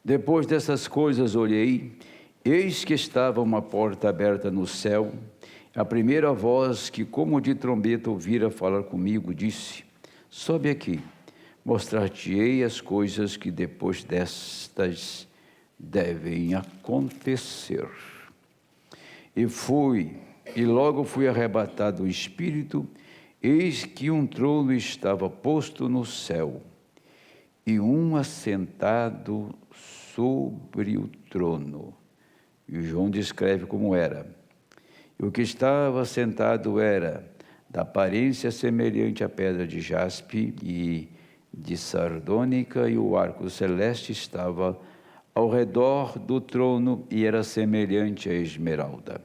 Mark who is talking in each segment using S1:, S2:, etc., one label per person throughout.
S1: Depois dessas coisas olhei, eis que estava uma porta aberta no céu. A primeira voz que como de trombeta ouvira falar comigo disse: sobe aqui, mostrar-te-ei as coisas que depois destas devem acontecer. E fui, e logo fui arrebatado o espírito, eis que um trono estava posto no céu, e um assentado sobre o trono. E João descreve como era. E o que estava sentado era da aparência semelhante à pedra de jaspe e de sardônica, e o arco celeste estava ao redor do trono e era semelhante à esmeralda.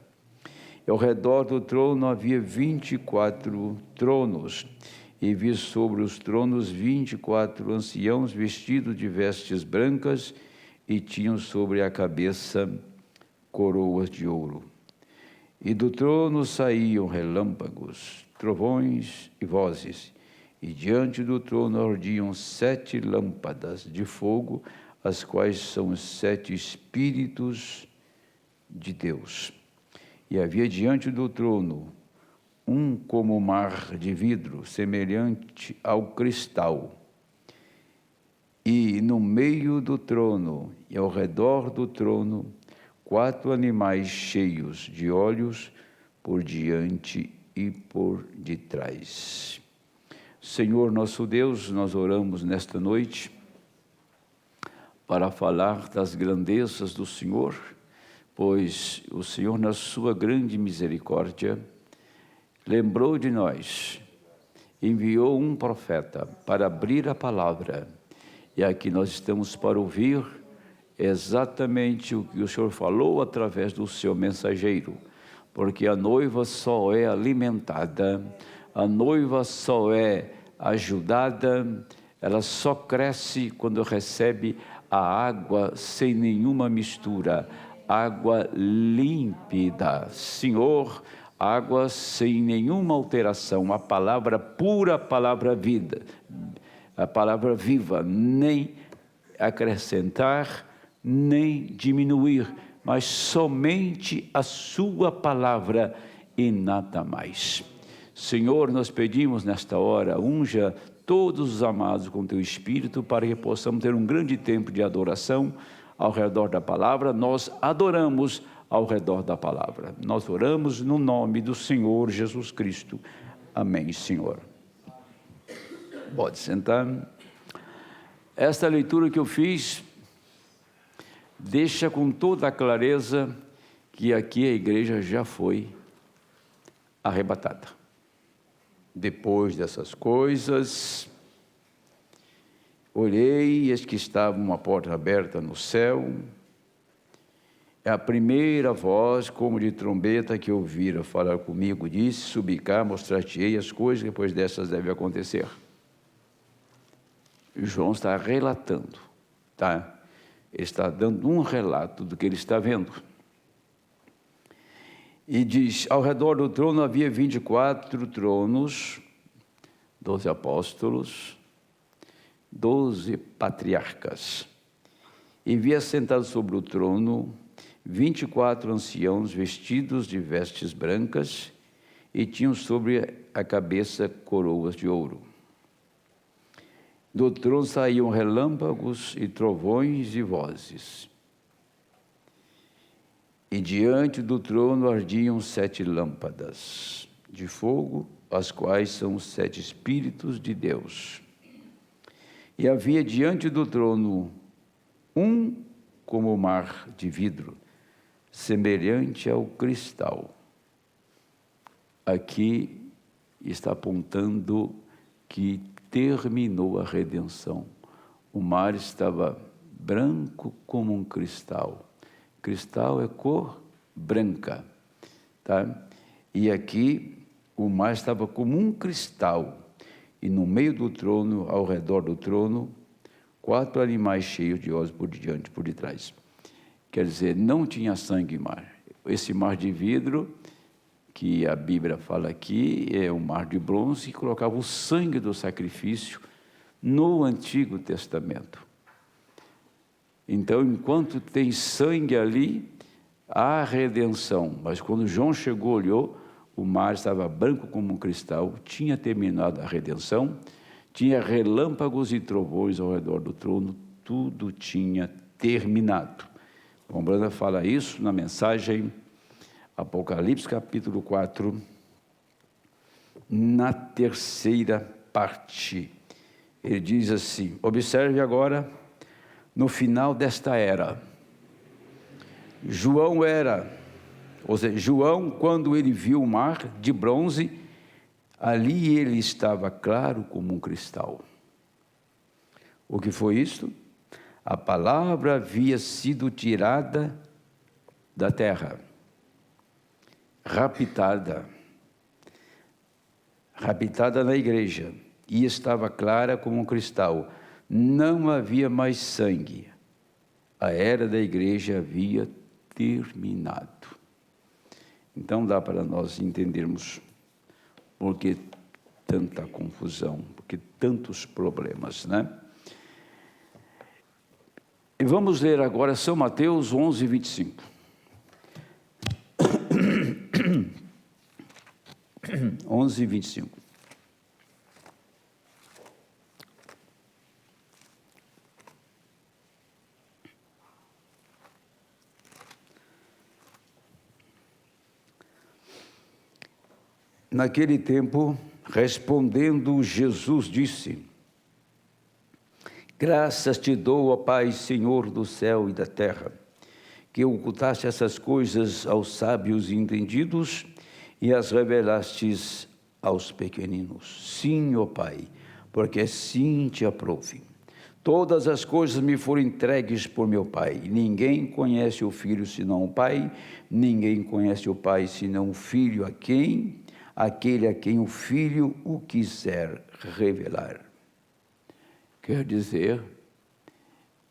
S1: E ao redor do trono havia 24 tronos, e vi sobre os tronos 24 anciãos vestidos de vestes brancas, e tinham sobre a cabeça coroas de ouro. E do trono saíam relâmpagos, trovões e vozes, e diante do trono ardiam 7 lâmpadas de fogo, as quais são os 7 Espíritos de Deus. E havia diante do trono um como mar de vidro, semelhante ao cristal. E no meio do trono e ao redor do trono, 4 animais cheios de olhos por diante e por detrás. Senhor nosso Deus, nós oramos nesta noite para falar das grandezas do Senhor, pois o Senhor, na sua grande misericórdia, lembrou de nós, enviou um profeta para abrir a palavra, e aqui nós estamos para ouvir exatamente o que o Senhor falou através do seu mensageiro, porque a noiva só é alimentada, a noiva só é ajudada, ela só cresce quando recebe a água sem nenhuma mistura, água límpida, Senhor, água sem nenhuma alteração, a palavra pura, a palavra vida, a palavra viva, nem acrescentar, nem diminuir, mas somente a sua palavra e nada mais. Senhor, nós pedimos nesta hora, unja todos os amados com teu Espírito, para que possamos ter um grande tempo de adoração ao redor da palavra. Nós adoramos ao redor da palavra. Nós oramos no nome do Senhor Jesus Cristo. Amém, Senhor. Pode sentar. Esta leitura que eu fiz deixa com toda a clareza que aqui a igreja já foi arrebatada. Depois dessas coisas, olhei, e eis que estava uma porta aberta no céu. É a primeira voz, como de trombeta, que ouvira falar comigo, disse: subi cá, mostrar-te-ei as coisas que depois dessas devem acontecer. João está relatando, tá? Ele está dando um relato do que ele está vendo. E diz: ao redor do trono havia 24 tronos, 12 apóstolos, 12 patriarcas. E vi assentados sobre o trono 24 anciãos vestidos de vestes brancas, e tinham sobre a cabeça coroas de ouro. Do trono saíam relâmpagos e trovões e vozes. E diante do trono ardiam 7 lâmpadas de fogo, as quais são os 7 Espíritos de Deus. E havia diante do trono um como mar de vidro, semelhante ao cristal. Aqui está apontando que terminou a redenção. O mar estava branco como um cristal. Cristal é cor branca, tá? E aqui o mar estava como um cristal, e no meio do trono, ao redor do trono, 4 animais cheios de olhos por diante e por detrás. Quer dizer, não tinha sangue mar. Esse mar de vidro, que a Bíblia fala aqui, é um mar de bronze, que colocava o sangue do sacrifício no Antigo Testamento. Então, enquanto tem sangue ali, há redenção. Mas quando João chegou, olhou, o mar estava branco como um cristal, tinha terminado a redenção, tinha relâmpagos e trovões ao redor do trono, tudo tinha terminado. O Branda fala isso na mensagem Apocalipse capítulo 4, na terceira parte. Ele diz assim: observe agora, no final desta era, João, quando ele viu o mar de bronze, ali ele estava claro como um cristal. O que foi isto? A palavra havia sido tirada da terra, raptada na igreja, e estava clara como um cristal. Não havia mais sangue. A era da igreja havia terminado. Então dá para nós entendermos por que tanta confusão, por que tantos problemas, né? E vamos ler agora São Mateus 11, 25. 11, 25. Naquele tempo, respondendo, Jesus disse: graças te dou, ó Pai, Senhor do céu e da terra, que ocultaste essas coisas aos sábios e entendidos e as revelastes aos pequeninos. Sim, ó Pai, porque assim te aprouve. Todas as coisas me foram entregues por meu Pai. Ninguém conhece o Filho senão o Pai, ninguém conhece o Pai senão o Filho, aquele a quem o Filho o quiser revelar. Quer dizer,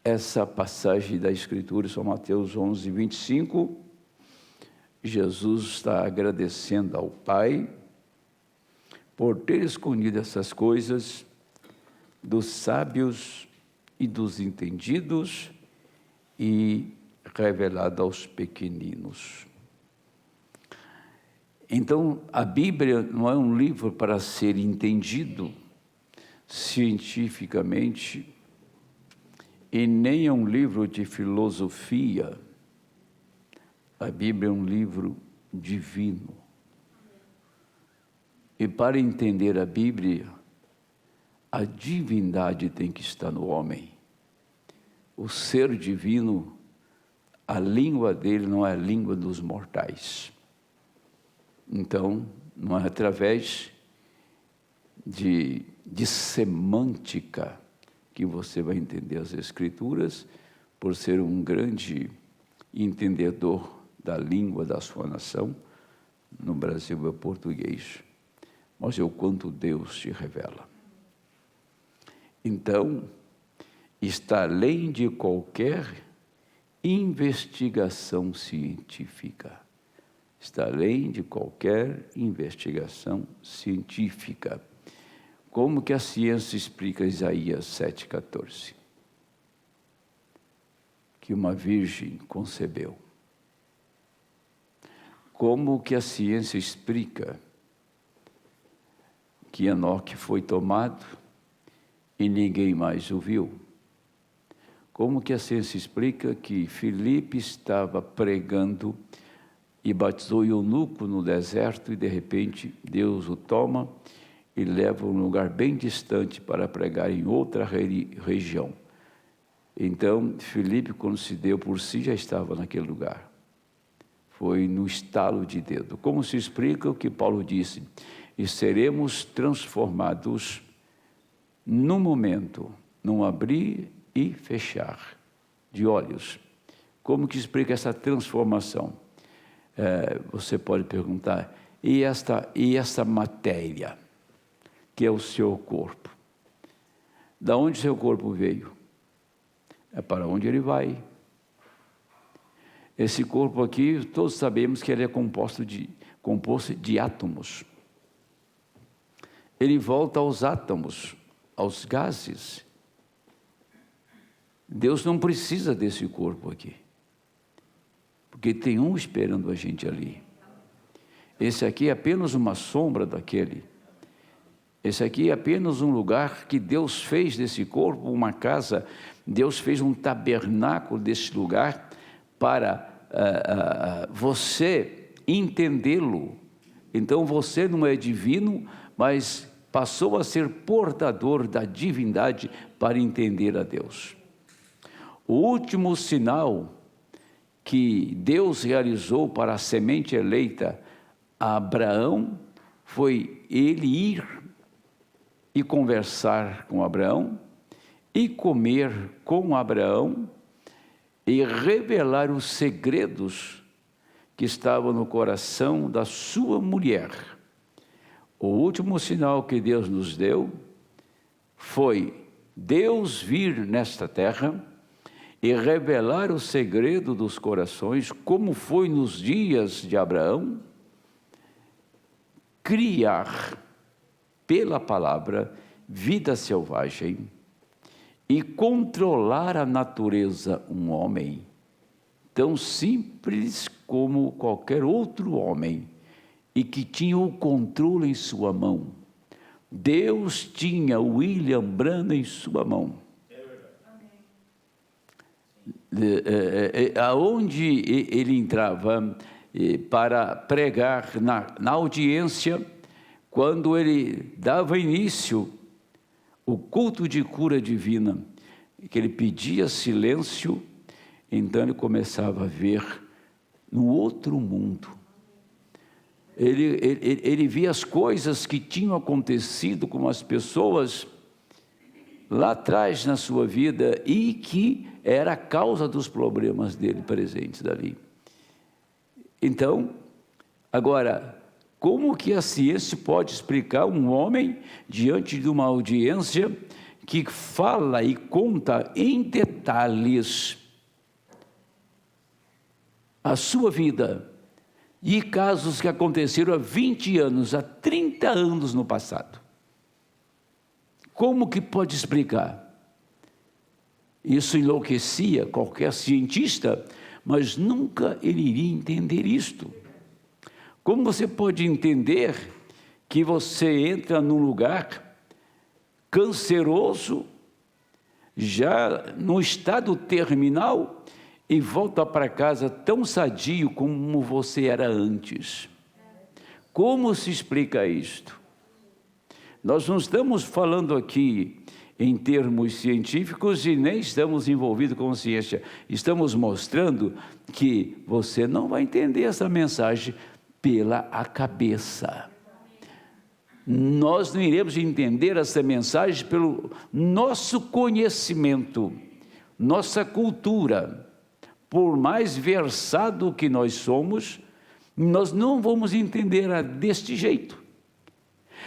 S1: essa passagem da Escritura, São Mateus 11, 25, Jesus está agradecendo ao Pai por ter escondido essas coisas dos sábios e dos entendidos e revelado aos pequeninos. Então, a Bíblia não é um livro para ser entendido cientificamente e nem é um livro de filosofia. A Bíblia é um livro divino. E para entender a Bíblia, a divindade tem que estar no homem. O ser divino, a língua dele não é a língua dos mortais. Então, não é através de semântica que você vai entender as Escrituras, por ser um grande entendedor da língua da sua nação. No Brasil é português, mas é o quanto Deus te revela. Então, está além de qualquer investigação científica. Está além de qualquer investigação científica. Como que a ciência explica Isaías 7,14? Que uma virgem concebeu. Como que a ciência explica que Enoque foi tomado e ninguém mais o viu? Como que a ciência explica que Filipe estava pregando e batizou o eunuco no deserto e de repente Deus o toma e leva a um lugar bem distante para pregar em outra região? Então, Filipe, quando se deu por si, já estava naquele lugar. Foi no estalo de dedo. Como se explica o que Paulo disse? E seremos transformados num momento, num abrir e fechar de olhos. Como que explica essa transformação? Você pode perguntar, e essa matéria, que é o seu corpo? Da onde seu corpo veio? É para onde ele vai. Esse corpo aqui, todos sabemos que ele é composto de átomos. Ele volta aos átomos, aos gases. Deus não precisa desse corpo aqui, porque tem um esperando a gente ali. Esse aqui é apenas uma sombra daquele. Esse aqui é apenas um lugar que Deus fez desse corpo, uma casa. Deus fez um tabernáculo desse lugar para você entendê-lo. Então você não é divino, mas passou a ser portador da divindade para entender a Deus. O último sinal que Deus realizou para a semente eleita a Abraão foi ele ir e conversar com Abraão, e comer com Abraão, e revelar os segredos que estavam no coração da sua mulher. O último sinal que Deus nos deu foi Deus vir nesta terra e revelar o segredo dos corações, como foi nos dias de Abraão, criar pela palavra vida selvagem e controlar a natureza, um homem tão simples como qualquer outro homem e que tinha o controle em sua mão. Deus tinha William Branham em sua mão. Aonde ele entrava para pregar na audiência, quando ele dava início o culto de cura divina, que ele pedia silêncio, então ele começava a ver no outro mundo. Ele via as coisas que tinham acontecido com as pessoas lá atrás na sua vida e que era a causa dos problemas dele presentes dali. Então, agora, como que a ciência pode explicar um homem diante de uma audiência que fala e conta em detalhes a sua vida e casos que aconteceram há 20 anos, há 30 anos no passado? Como que pode explicar? Isso enlouquecia qualquer cientista, mas nunca ele iria entender isto. Como você pode entender que você entra num lugar canceroso, já no estado terminal, e volta para casa tão sadio como você era antes? Como se explica isto? Nós não estamos falando aqui em termos científicos e nem estamos envolvidos com ciência. Estamos mostrando que você não vai entender essa mensagem pela cabeça. Nós não iremos entender essa mensagem pelo nosso conhecimento, nossa cultura. Por mais versado que nós somos, nós não vamos entender deste jeito.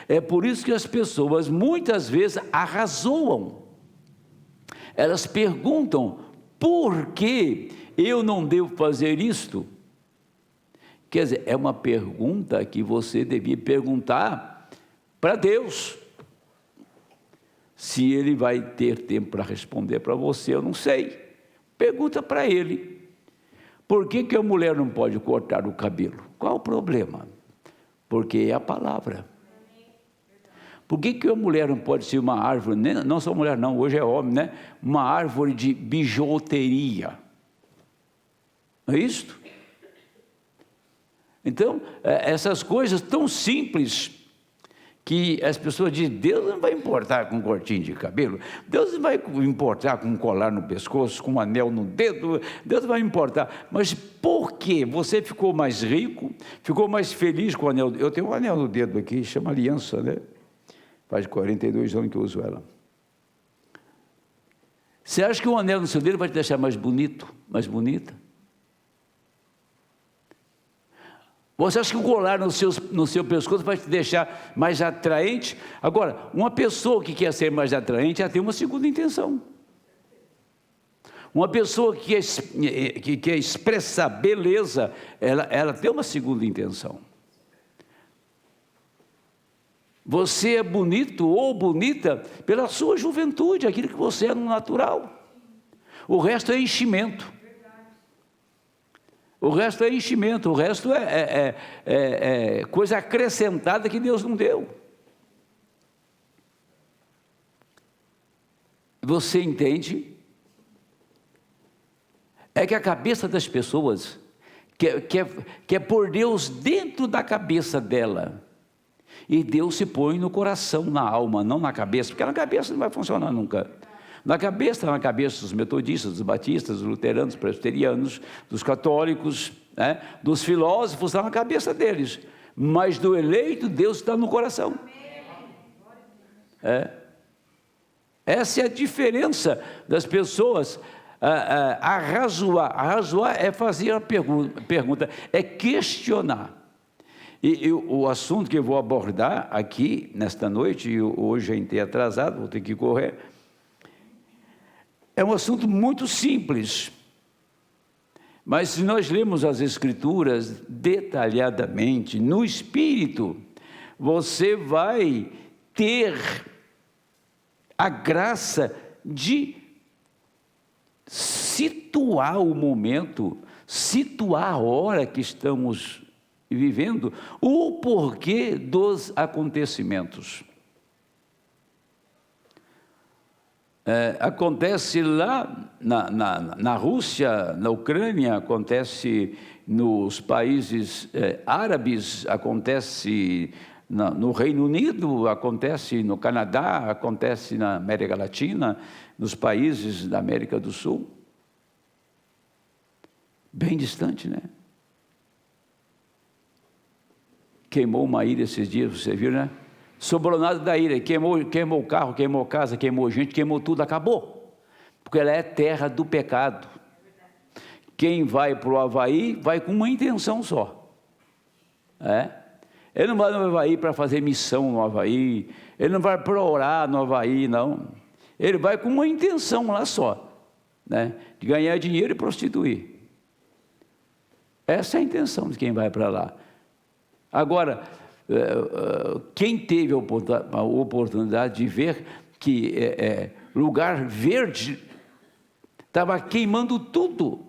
S1: É por isso que as pessoas muitas vezes arrazoam. Elas perguntam: por que eu não devo fazer isto? Quer dizer, é uma pergunta que você devia perguntar para Deus. Se Ele vai ter tempo para responder para você, eu não sei. Pergunta para Ele. Por que a mulher não pode cortar o cabelo? Qual o problema? Porque é a palavra. Por que a mulher não pode ser uma árvore, não só mulher não, hoje é homem, né? Uma árvore de bijuteria? Não é isto? Então, essas coisas tão simples que as pessoas dizem: Deus não vai importar com um cortinho de cabelo, Deus não vai importar com um colar no pescoço, com um anel no dedo, Deus não vai importar. Mas por que você ficou mais rico, ficou mais feliz com o anel? Eu tenho um anel no dedo aqui, chama aliança, né? Faz 42 anos que eu uso ela. Você acha que um anel no seu dedo vai te deixar mais bonito, mais bonita? Você acha que o colar no seu pescoço vai te deixar mais atraente? Agora, uma pessoa que quer ser mais atraente, ela tem uma segunda intenção. Uma pessoa que quer expressar beleza, ela tem uma segunda intenção. Você é bonito ou bonita pela sua juventude, aquilo que você é no natural. O resto é enchimento. O resto é enchimento, o resto é coisa acrescentada que Deus não deu. Você entende? É que a cabeça das pessoas quer pôr Deus dentro da cabeça dela. E Deus se põe no coração, na alma, não na cabeça, porque na cabeça não vai funcionar nunca. Na cabeça dos metodistas, dos batistas, dos luteranos, dos presbiterianos, dos católicos, né? Dos filósofos, está na cabeça deles. Mas do eleito, Deus está no coração. Essa é a diferença das pessoas. Arrazoar é fazer a pergunta, é questionar. E o assunto que eu vou abordar aqui, nesta noite, e hoje eu entrei atrasado, vou ter que correr, é um assunto muito simples, mas se nós lemos as Escrituras detalhadamente, no Espírito, você vai ter a graça de situar o momento, situar a hora que estamos vivendo, o porquê dos acontecimentos. Acontece lá na Rússia, na Ucrânia, acontece nos países árabes, acontece no Reino Unido, acontece no Canadá, acontece na América Latina, nos países da América do Sul. Bem distante, né? Queimou uma ilha esses dias, você viu, né? Sobrou nada da ilha, queimou o carro, queimou casa, queimou gente, queimou tudo, acabou. Porque ela é terra do pecado. Quem vai para o Havaí, vai com uma intenção só. Ele não vai no Havaí para fazer missão no Havaí, ele não vai para orar no Havaí, não. Ele vai com uma intenção lá só, né? De ganhar dinheiro e prostituir. Essa é a intenção de quem vai para lá. Agora, quem teve a oportunidade de ver que lugar verde estava queimando tudo.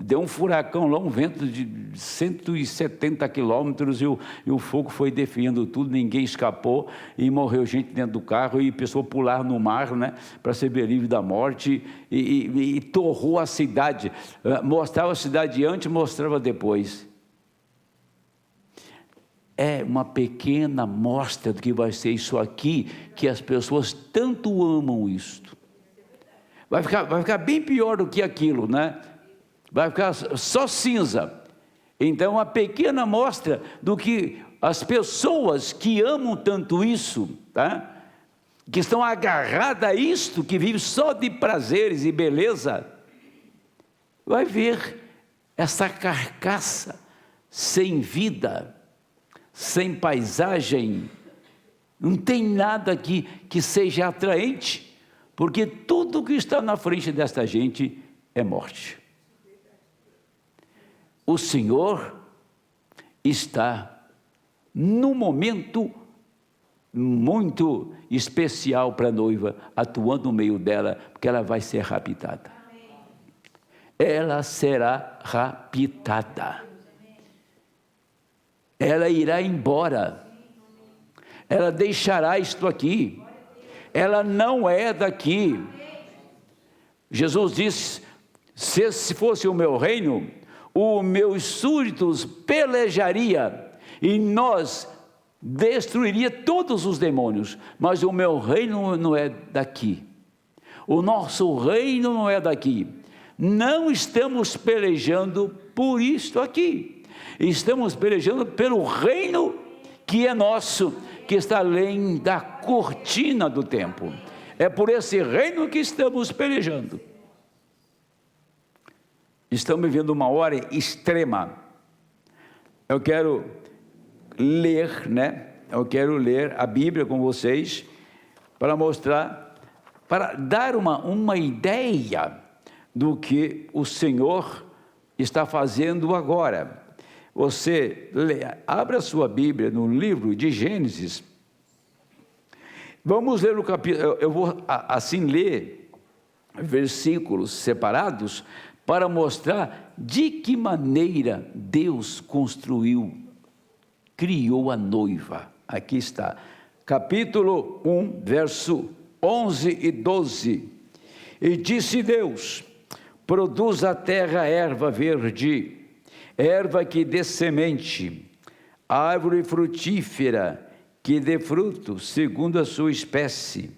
S1: Deu um furacão lá, um vento de 170 quilômetros e o fogo foi definhando tudo, ninguém escapou e morreu gente dentro do carro e pessoa pular no mar, né, para ser livre da morte e torrou a cidade, mostrava a cidade antes, mostrava depois. É uma pequena amostra do que vai ser isso aqui, que as pessoas tanto amam isto. Vai ficar bem pior do que aquilo, né? Vai ficar só cinza. Então, uma pequena amostra do que as pessoas que amam tanto isso, tá? Que estão agarradas a isto, que vivem só de prazeres e beleza, vai ver essa carcaça sem vida, sem paisagem, não tem nada aqui que seja atraente, porque tudo que está na frente desta gente é morte. O Senhor está num momento muito especial para a noiva, atuando no meio dela, porque ela vai ser raptada. Ela será raptada. Ela irá embora. Ela deixará isto aqui. Ela não é daqui. Jesus disse: se fosse o meu reino, os meus súditos pelejaria e nós destruiria todos os demônios, mas o meu reino não é daqui. O nosso reino não é daqui. Não estamos pelejando por isto aqui. Estamos pelejando pelo reino que é nosso, que está além da cortina do tempo. É por esse reino que estamos pelejando. Estamos vivendo uma hora extrema. Eu quero ler, né? Eu quero ler a Bíblia com vocês para mostrar, para dar uma ideia do que o Senhor está fazendo agora. Você abra a sua Bíblia no livro de Gênesis. Vamos ler o capítulo, eu vou assim ler versículos separados para mostrar de que maneira Deus criou a noiva. Aqui está, capítulo 1, verso 11 e 12. E disse Deus: produz a terra erva verde, erva que dê semente, árvore frutífera que dê fruto segundo a sua espécie,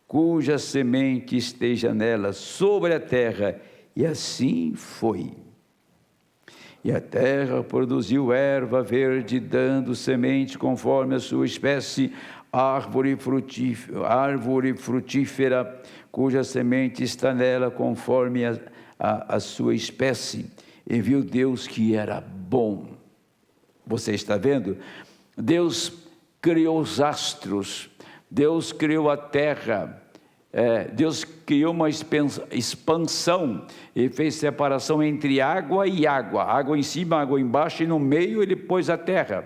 S1: cuja semente esteja nela sobre a terra. E assim foi. E a terra produziu erva verde, dando semente conforme a sua espécie, árvore frutífera, cuja semente está nela conforme a sua espécie. E viu Deus que era bom. Você está vendo? Deus criou os astros, Deus criou a terra, Deus criou uma expansão e fez separação entre água e água, água em cima, água embaixo, e no meio ele pôs a terra.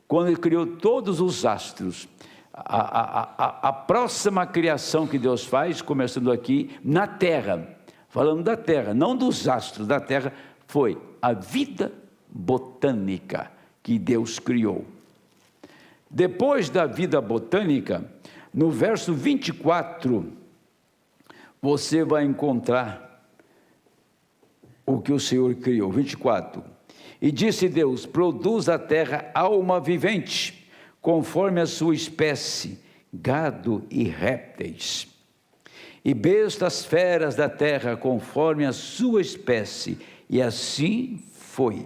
S1: Quando ele criou todos os astros, a próxima criação que Deus faz, começando aqui na terra, falando da terra, não dos astros, da terra, foi a vida botânica que Deus criou. Depois da vida botânica, no verso 24, você vai encontrar o que o Senhor criou. 24. E disse Deus: produz a terra alma vivente, conforme a sua espécie, gado e répteis, e bestas feras da terra, conforme a sua espécie. E assim foi.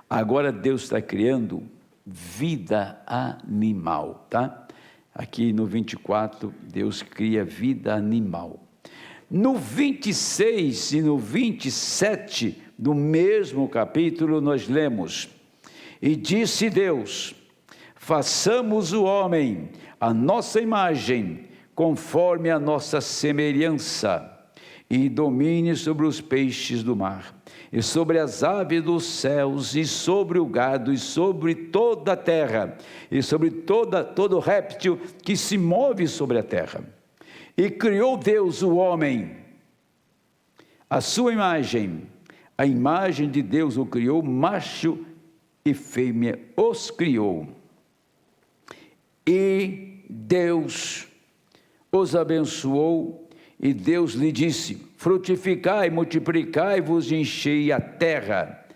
S1: Agora Deus está criando vida animal, tá? Aqui no 24, Deus cria vida animal. No 26 e no 27 do mesmo capítulo, nós lemos: e disse Deus: façamos o homem à nossa imagem, conforme a nossa semelhança, e domine sobre os peixes do mar, e sobre as aves dos céus, e sobre o gado, e sobre toda a terra, e sobre todo réptil que se move sobre a terra. E criou Deus o homem, a sua imagem, a imagem de Deus o criou, macho e fêmea os criou. E Deus os abençoou, e Deus lhe disse: frutificai, multiplicai-vos, enchei a terra,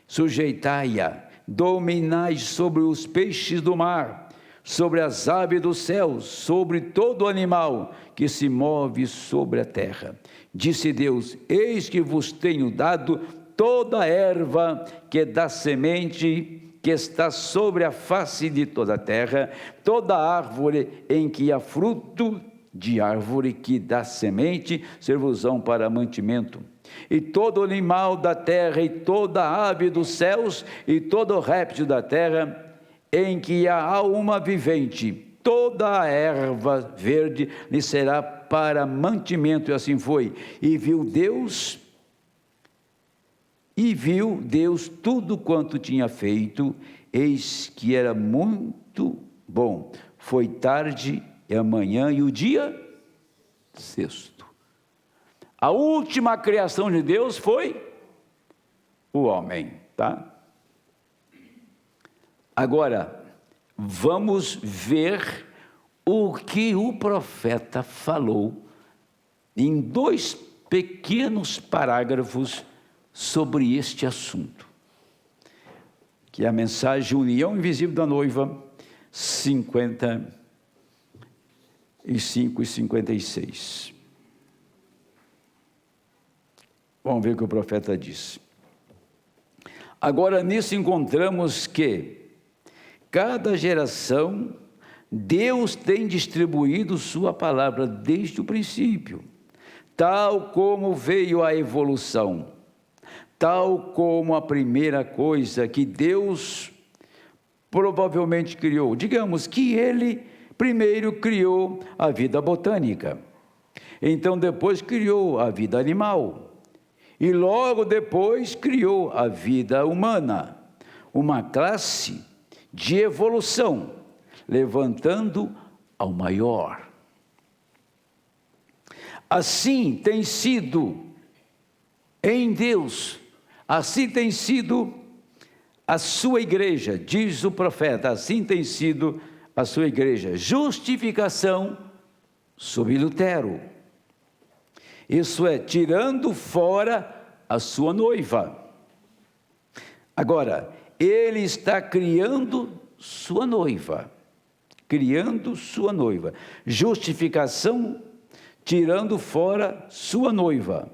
S1: sujeitai-a, dominai sobre os peixes do mar, sobre as aves dos céus, sobre todo animal que se move sobre a terra. Disse Deus: eis que vos tenho dado toda a erva que dá semente, que está sobre a face de toda a terra, toda árvore em que há fruto de árvore que dá semente, servosão para mantimento. E todo animal da terra, e toda ave dos céus, e todo réptil da terra, em que há alma vivente, toda a erva verde lhe será para mantimento. E assim foi. E viu Deus tudo quanto tinha feito, eis que era muito bom. Foi tarde e amanhã, e o dia sexto. A última criação de Deus foi o homem, tá? Agora, vamos ver o que o profeta falou em 2 pequenos parágrafos sobre este assunto, que é a mensagem União Invisível da Noiva, 55 e 56. Vamos ver o que o profeta diz. Agora, nisso encontramos que cada geração Deus tem distribuído sua palavra desde o princípio, tal como veio a evolução, tal como a primeira coisa que Deus provavelmente criou. Digamos que ele primeiro criou a vida botânica, então depois criou a vida animal, e logo depois criou a vida humana, uma classe de evolução, levantando ao maior. Assim tem sido em Deus, assim tem sido a sua igreja, diz o profeta, assim tem sido a sua igreja. Justificação sob Lutero. Isso é, tirando fora a sua noiva. Agora, ele está criando sua noiva. Criando sua noiva. Justificação, tirando fora sua noiva.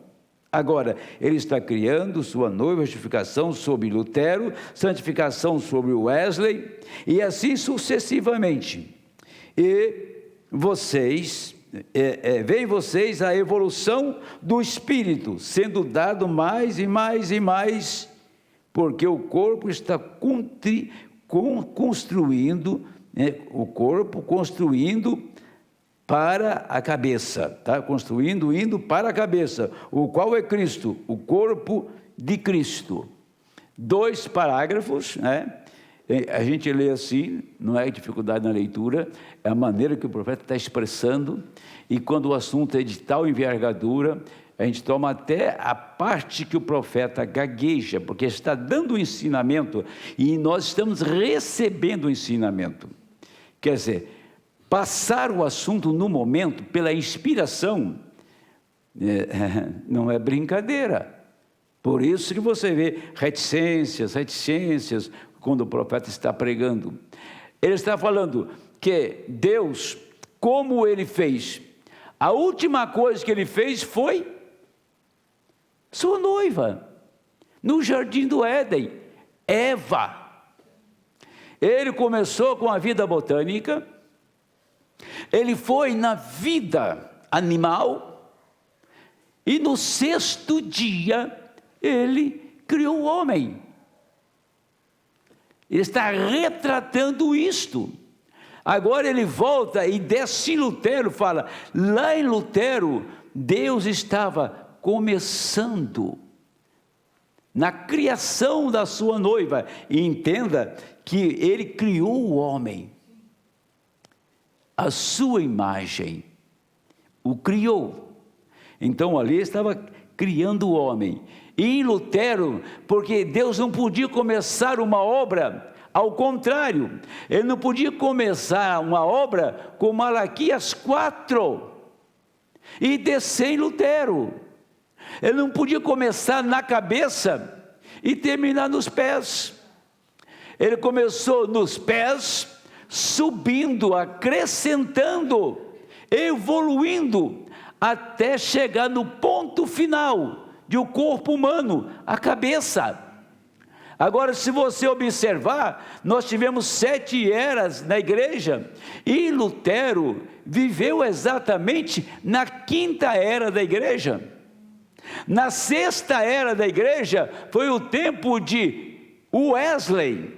S1: Agora, ele está criando sua noiva, justificação sobre Lutero, santificação sobre Wesley, e assim sucessivamente. E vocês, veem vocês a evolução do Espírito, sendo dado mais e mais e mais, porque o corpo está construindo, o corpo construindo para a cabeça, tá? Construindo, indo para a cabeça, o qual é Cristo, o corpo de Cristo. 2 parágrafos, né? A gente lê assim, não é dificuldade na leitura, é a maneira que o profeta está expressando, e quando o assunto é de tal envergadura, a gente toma até a parte que o profeta gagueja, porque está dando o ensinamento, e nós estamos recebendo o ensinamento. Quer dizer, passar o assunto no momento, pela inspiração, não é brincadeira. Por isso que você vê reticências, quando o profeta está pregando. Ele está falando que Deus, como ele fez, a última coisa que ele fez foi sua noiva, no jardim do Éden, Eva. Ele começou com a vida botânica, ele foi na vida animal, e no 6º dia, ele criou o homem. Ele está retratando isto. Agora ele volta e desce em Lutero, fala, lá em Lutero, Deus estava começando na criação da sua noiva. E entenda que ele criou o homem, a sua imagem, o criou. Então ali estava criando o homem. E em Lutero, porque Deus não podia começar uma obra, ao contrário, ele não podia começar uma obra com Malaquias 4 e descer em Lutero. Ele não podia começar na cabeça e terminar nos pés. Ele começou nos pés, subindo, acrescentando, evoluindo, até chegar no ponto final de o corpo humano, a cabeça. Agora, se você observar, nós tivemos 7 eras na igreja, e Lutero viveu exatamente na 5ª era da igreja. Na 6ª era da igreja, foi o tempo de Wesley.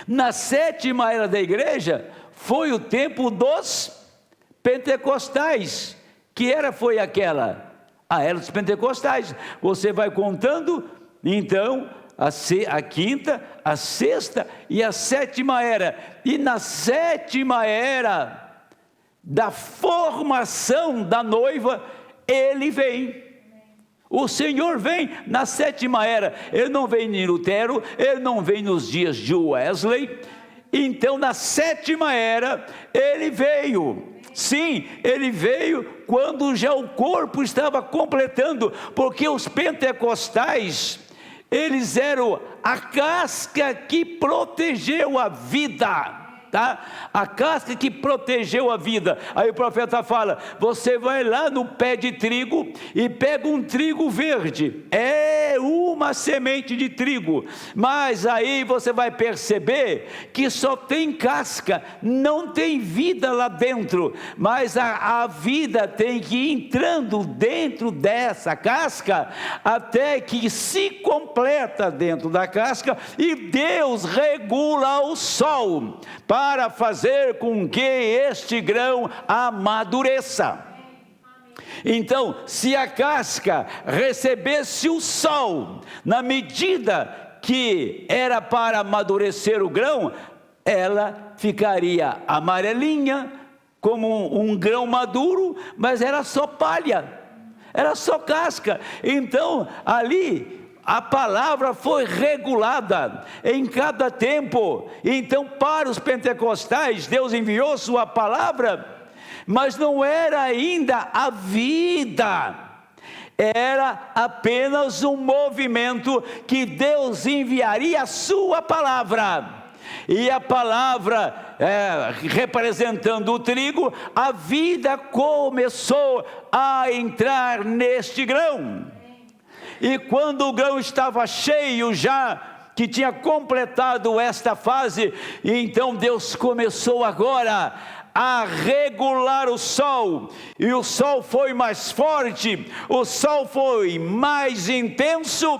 S1: Na 7ª era da igreja, foi o tempo dos pentecostais. Que era foi aquela? A era dos pentecostais. Você vai contando, então, a 5ª, a 6ª e a 7ª era. E na 7ª era da formação da noiva, ele vem. O Senhor vem na 7ª era. Ele não vem em Lutero, ele não vem nos dias de Wesley. Então, na 7ª era, ele veio. Sim, ele veio quando já o corpo estava completando, porque os pentecostais, eles eram a casca que protegeu a vida, tá? A casca que protegeu a vida. Aí o profeta fala, você vai lá no pé de trigo e pega um trigo verde, é uma semente de trigo, mas aí você vai perceber que só tem casca, não tem vida lá dentro, mas a vida tem que ir entrando dentro dessa casca, até que se completa dentro da casca, e Deus regula o sol, para fazer com que este grão amadureça. Então, se a casca recebesse o sol, na medida que era para amadurecer o grão, ela ficaria amarelinha, como um grão maduro, mas era só palha, era só casca. Então ali a palavra foi regulada em cada tempo. Então para os pentecostais Deus enviou sua palavra, mas não era ainda a vida, era apenas um movimento que Deus enviaria a sua palavra. E a palavra representando o trigo, a vida começou a entrar neste grão. E quando o grão estava cheio já, que tinha completado esta fase, então Deus começou agora a regular o sol, e o sol foi mais forte, o sol foi mais intenso,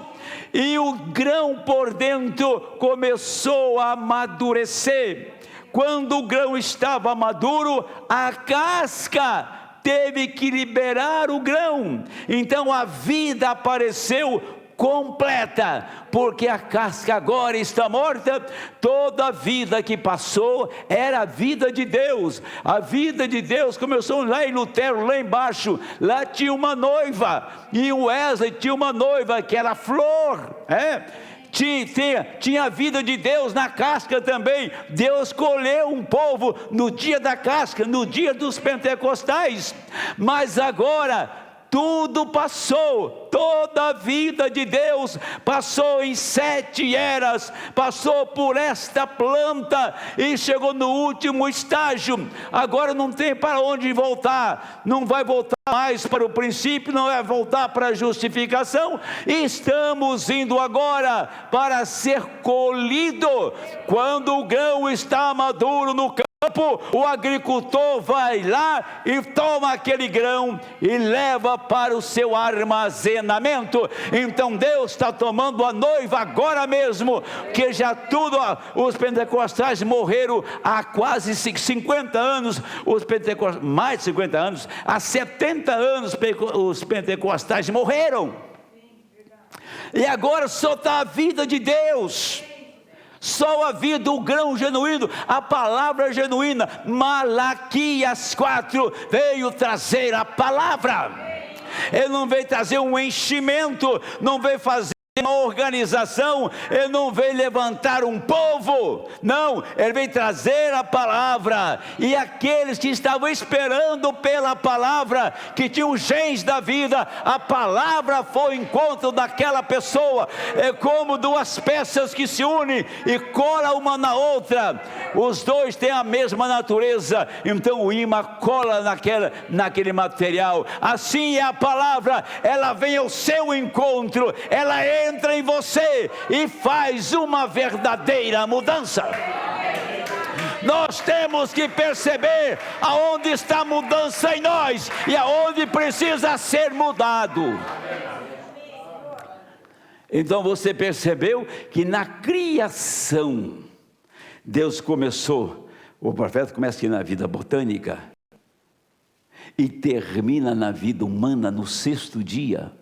S1: e o grão por dentro começou a amadurecer. Quando o grão estava maduro, a casca teve que liberar o grão, então a vida apareceu completa, porque a casca agora está morta. Toda a vida que passou era a vida de Deus. A vida de Deus começou lá em Lutero, lá embaixo. Lá tinha uma noiva, e o Wesley tinha uma noiva que era flor, tinha a vida de Deus na casca também. Deus escolheu um povo no dia da casca, no dia dos pentecostais. Mas agora tudo passou, toda a vida de Deus passou em 7 eras, passou por esta planta e chegou no último estágio. Agora não tem para onde voltar, não vai voltar mais para o princípio, não vai voltar para a justificação. Estamos indo agora para ser colhido. Quando o grão está maduro no campo, o agricultor vai lá e toma aquele grão e leva para o seu armazenamento. Então Deus está tomando a noiva agora mesmo, que já tudo, os pentecostais morreram há quase 50 anos, os pentecostais, mais de 50 anos, há 70 anos os pentecostais morreram, e agora só está a vida de Deus. Só a vida, o grão genuíno, a palavra genuína. Malaquias 4 veio trazer a palavra. Ele não veio trazer um enchimento, não veio fazer uma organização, ele não veio levantar um povo, não, ele veio trazer a palavra. E aqueles que estavam esperando pela palavra, que tinham os genes da vida, a palavra foi ao encontro daquela pessoa. É como duas peças que se unem e cola uma na outra, os dois têm a mesma natureza, então o imã cola naquele material. Assim é a palavra, ela vem ao seu encontro, ela entra em você e faz uma verdadeira mudança. Nós temos que perceber aonde está a mudança em nós e aonde precisa ser mudado. Então você percebeu que na criação Deus começou, o profeta começa aqui na vida botânica e termina na vida humana no 6º dia.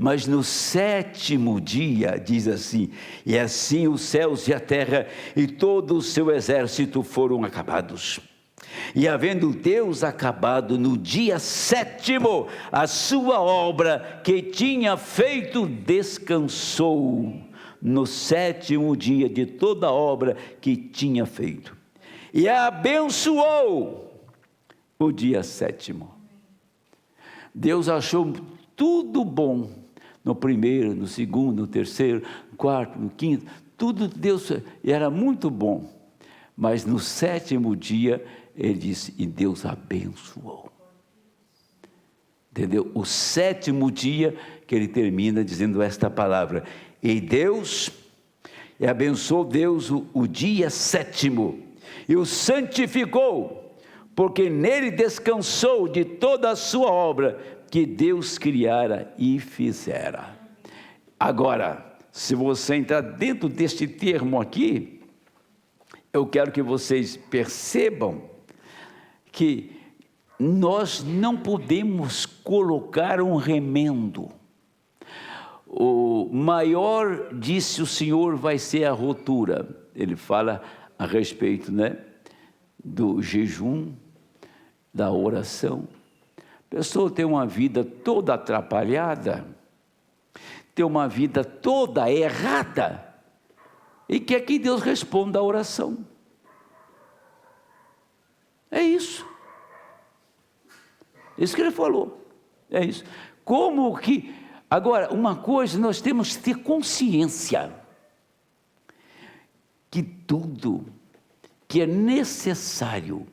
S1: Mas no 7º dia, diz assim: e assim os céus e a terra e todo o seu exército foram acabados. E havendo Deus acabado no dia 7º a sua obra que tinha feito, descansou no 7º dia de toda a obra que tinha feito. E abençoou o dia 7º. Deus achou tudo bom. No 1º, no 2º, no 3º, no 4º, no 5º, tudo Deus era muito bom. Mas no 7º dia, ele disse, e Deus abençoou. Entendeu? O 7º dia que ele termina dizendo esta palavra. E Deus, e abençoou Deus o dia 7º, e o santificou, porque nele descansou de toda a sua obra, que Deus criara e fizera. Agora, se você entrar dentro deste termo aqui, eu quero que vocês percebam que nós não podemos colocar um remendo. O maior, disse o Senhor, vai ser a rotura. Ele fala a respeito, do jejum, da oração. A pessoa tem uma vida toda atrapalhada, tem uma vida toda errada, e quer que Deus responda a oração. É isso. Isso que ele falou. É isso. Como que... Agora, uma coisa, nós temos que ter consciência que tudo que é necessário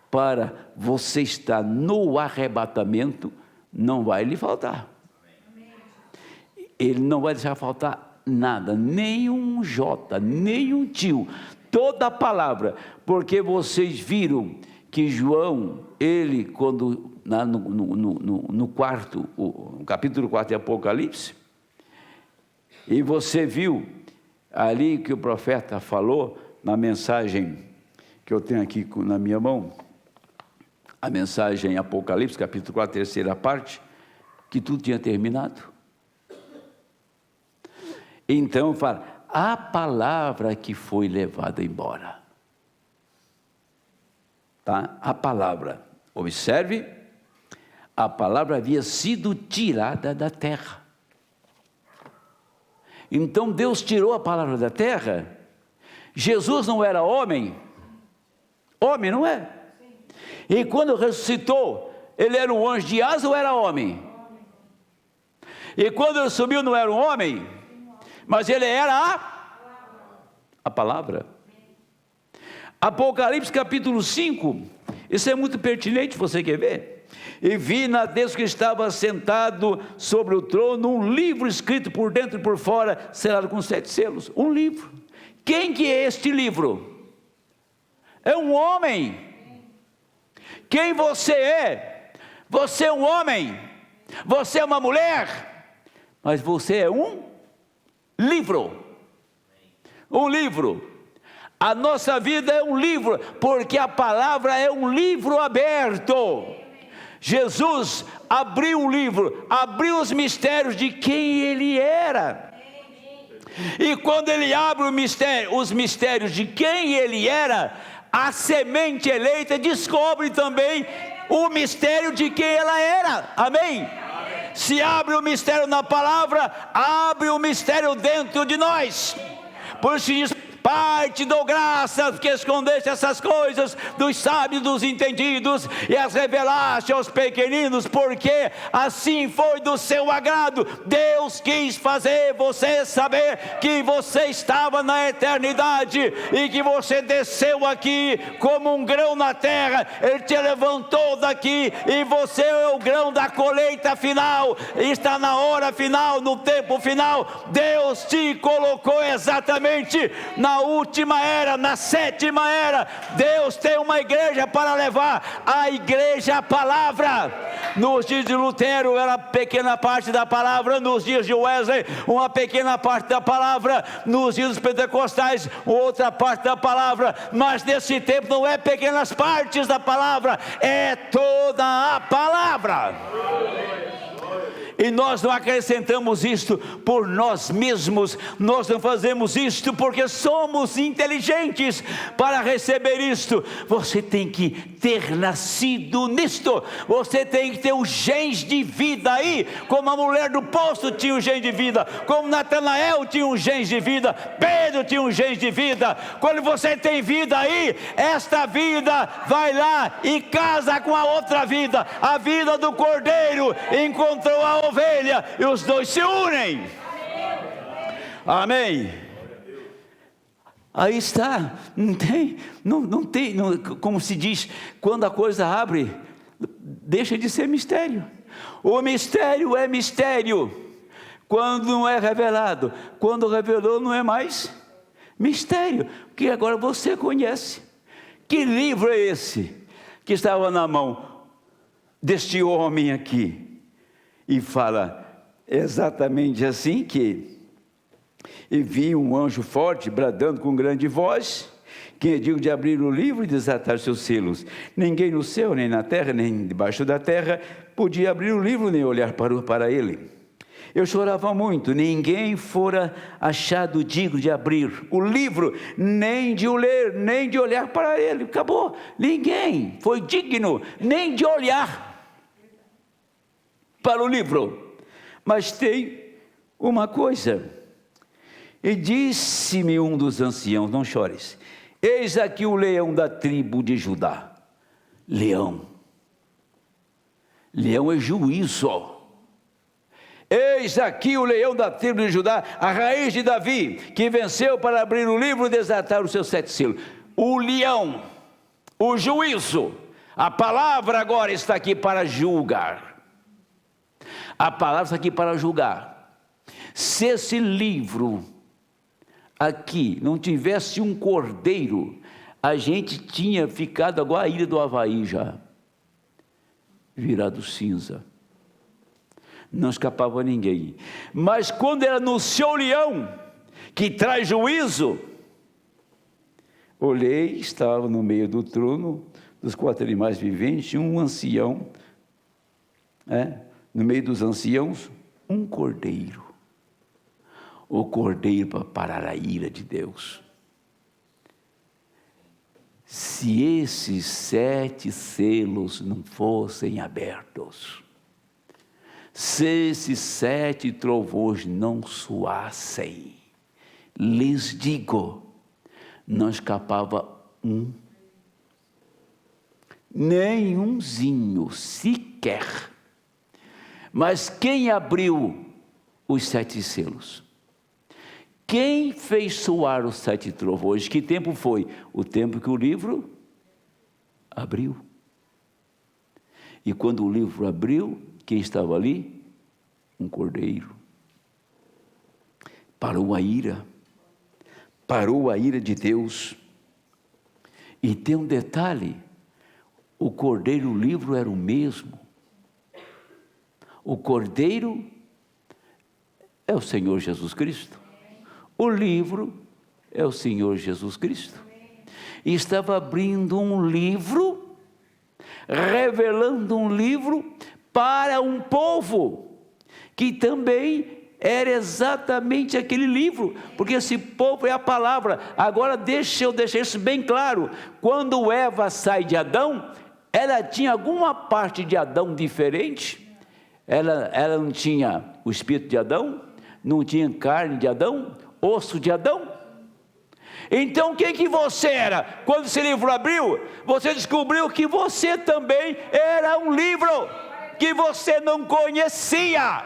S1: para você estar no arrebatamento não vai lhe faltar. Ele não vai deixar faltar nada, nem um jota, nem um tio, toda a palavra, porque vocês viram que João, ele quando no quarto, no capítulo 4 de Apocalipse, e você viu ali que o profeta falou na mensagem que eu tenho aqui na minha mão, a mensagem Apocalipse, capítulo 4, terceira parte, que tudo tinha terminado. Então fala, a palavra que foi levada embora. Tá? A palavra, observe, a palavra havia sido tirada da terra. Então Deus tirou a palavra da terra. Jesus não era homem? Homem, não é? E quando ressuscitou, ele era um anjo de asa ou era homem? E quando ele subiu, não era um homem? Mas ele era a palavra. Apocalipse capítulo 5, isso é muito pertinente, você quer ver? E vi na Deus que estava sentado sobre o trono um livro escrito por dentro e por fora, selado com 7 selos. Um livro. Quem que é este livro? É um homem. Quem você é? Você é um homem. Você é uma mulher. Mas você é um livro. Um livro. A nossa vida é um livro, porque a palavra é um livro aberto. Jesus abriu o livro, abriu os mistérios de quem ele era. E quando ele abre os mistérios de quem ele era, a semente eleita descobre também o mistério de quem ela era. Amém? Se abre o mistério na palavra, abre o mistério dentro de nós. Por isso diz, Pai, te dou graças, porque escondeste essas coisas dos sábios, dos entendidos, e as revelaste aos pequeninos, porque assim foi do seu agrado. Deus quis fazer você saber que você estava na eternidade, e que você desceu aqui como um grão na terra. Ele te levantou daqui, e você é o grão da colheita final, e está na hora final, no tempo final. Deus te colocou exatamente na última era, na 7ª era. Deus tem uma igreja para levar a igreja à palavra. Nos dias de Lutero era pequena parte da palavra, nos dias de Wesley uma pequena parte da palavra, nos dias dos pentecostais outra parte da palavra, mas nesse tempo não é pequenas partes da palavra, é toda a palavra. E nós não acrescentamos isto por nós mesmos, nós não fazemos isto porque somos inteligentes para receber isto. Você tem que ter nascido nisto, você tem que ter os genes de vida aí, como a mulher do poço tinha os genes de vida, como Natanael tinha os genes de vida, Pedro tinha os genes de vida. Quando você tem vida aí, esta vida vai lá e casa com a outra vida, a vida do cordeiro encontrou a ovelha, e os dois se unem. Amém. Aí está, não tem, como se diz, quando a coisa abre, deixa de ser mistério. O mistério é mistério quando não é revelado. Quando revelou, não é mais mistério, porque agora você conhece. Que livro é esse que estava na mão deste homem aqui? E fala exatamente assim que: e vi um anjo forte bradando com grande voz, quem é digno de abrir o livro e desatar seus selos. Ninguém no céu, nem na terra, nem debaixo da terra podia abrir o livro, nem olhar para ele. Eu chorava muito, ninguém fora achado digno de abrir o livro, nem de o ler, nem de olhar para ele. Acabou. Ninguém foi digno nem de olhar para o livro. Mas tem uma coisa. E disse-me um dos anciãos, não chores, eis aqui o leão da tribo de Judá. Leão. Leão é juízo. Eis aqui o leão da tribo de Judá, a raiz de Davi, que venceu para abrir o livro e desatar os seus 7 selos. O leão, o juízo, a palavra agora está aqui para julgar. A palavra está aqui para julgar. Se esse livro aqui não tivesse um cordeiro, a gente tinha ficado igual a ilha do Havaí já, virado cinza. Não escapava ninguém. Mas quando ele anunciou o leão, que traz juízo, olhei, estava no meio do trono, dos 4 animais viventes, um ancião, no meio dos anciãos, um cordeiro. O cordeiro para parar a ira de Deus. Se esses 7 selos não fossem abertos, se esses 7 trovões não soassem, lhes digo, não escapava nenhumzinho sequer. Mas quem abriu os 7 selos? Quem fez soar os 7 trovões? Que tempo foi? O tempo que o livro abriu. E quando o livro abriu, quem estava ali? Um cordeiro. Parou a ira de Deus. E tem um detalhe, o cordeiro, o livro era o mesmo. O cordeiro é o Senhor Jesus Cristo. O livro é o Senhor Jesus Cristo. E estava abrindo um livro, revelando um livro para um povo, que também era exatamente aquele livro, porque esse povo é a palavra. Agora deixa eu deixar isso bem claro, quando Eva sai de Adão, ela tinha alguma parte de Adão diferente, ela não tinha o espírito de Adão, não tinha carne de Adão, osso de Adão. Então quem que você era? Quando esse livro abriu, você descobriu que você também era um livro que você não conhecia,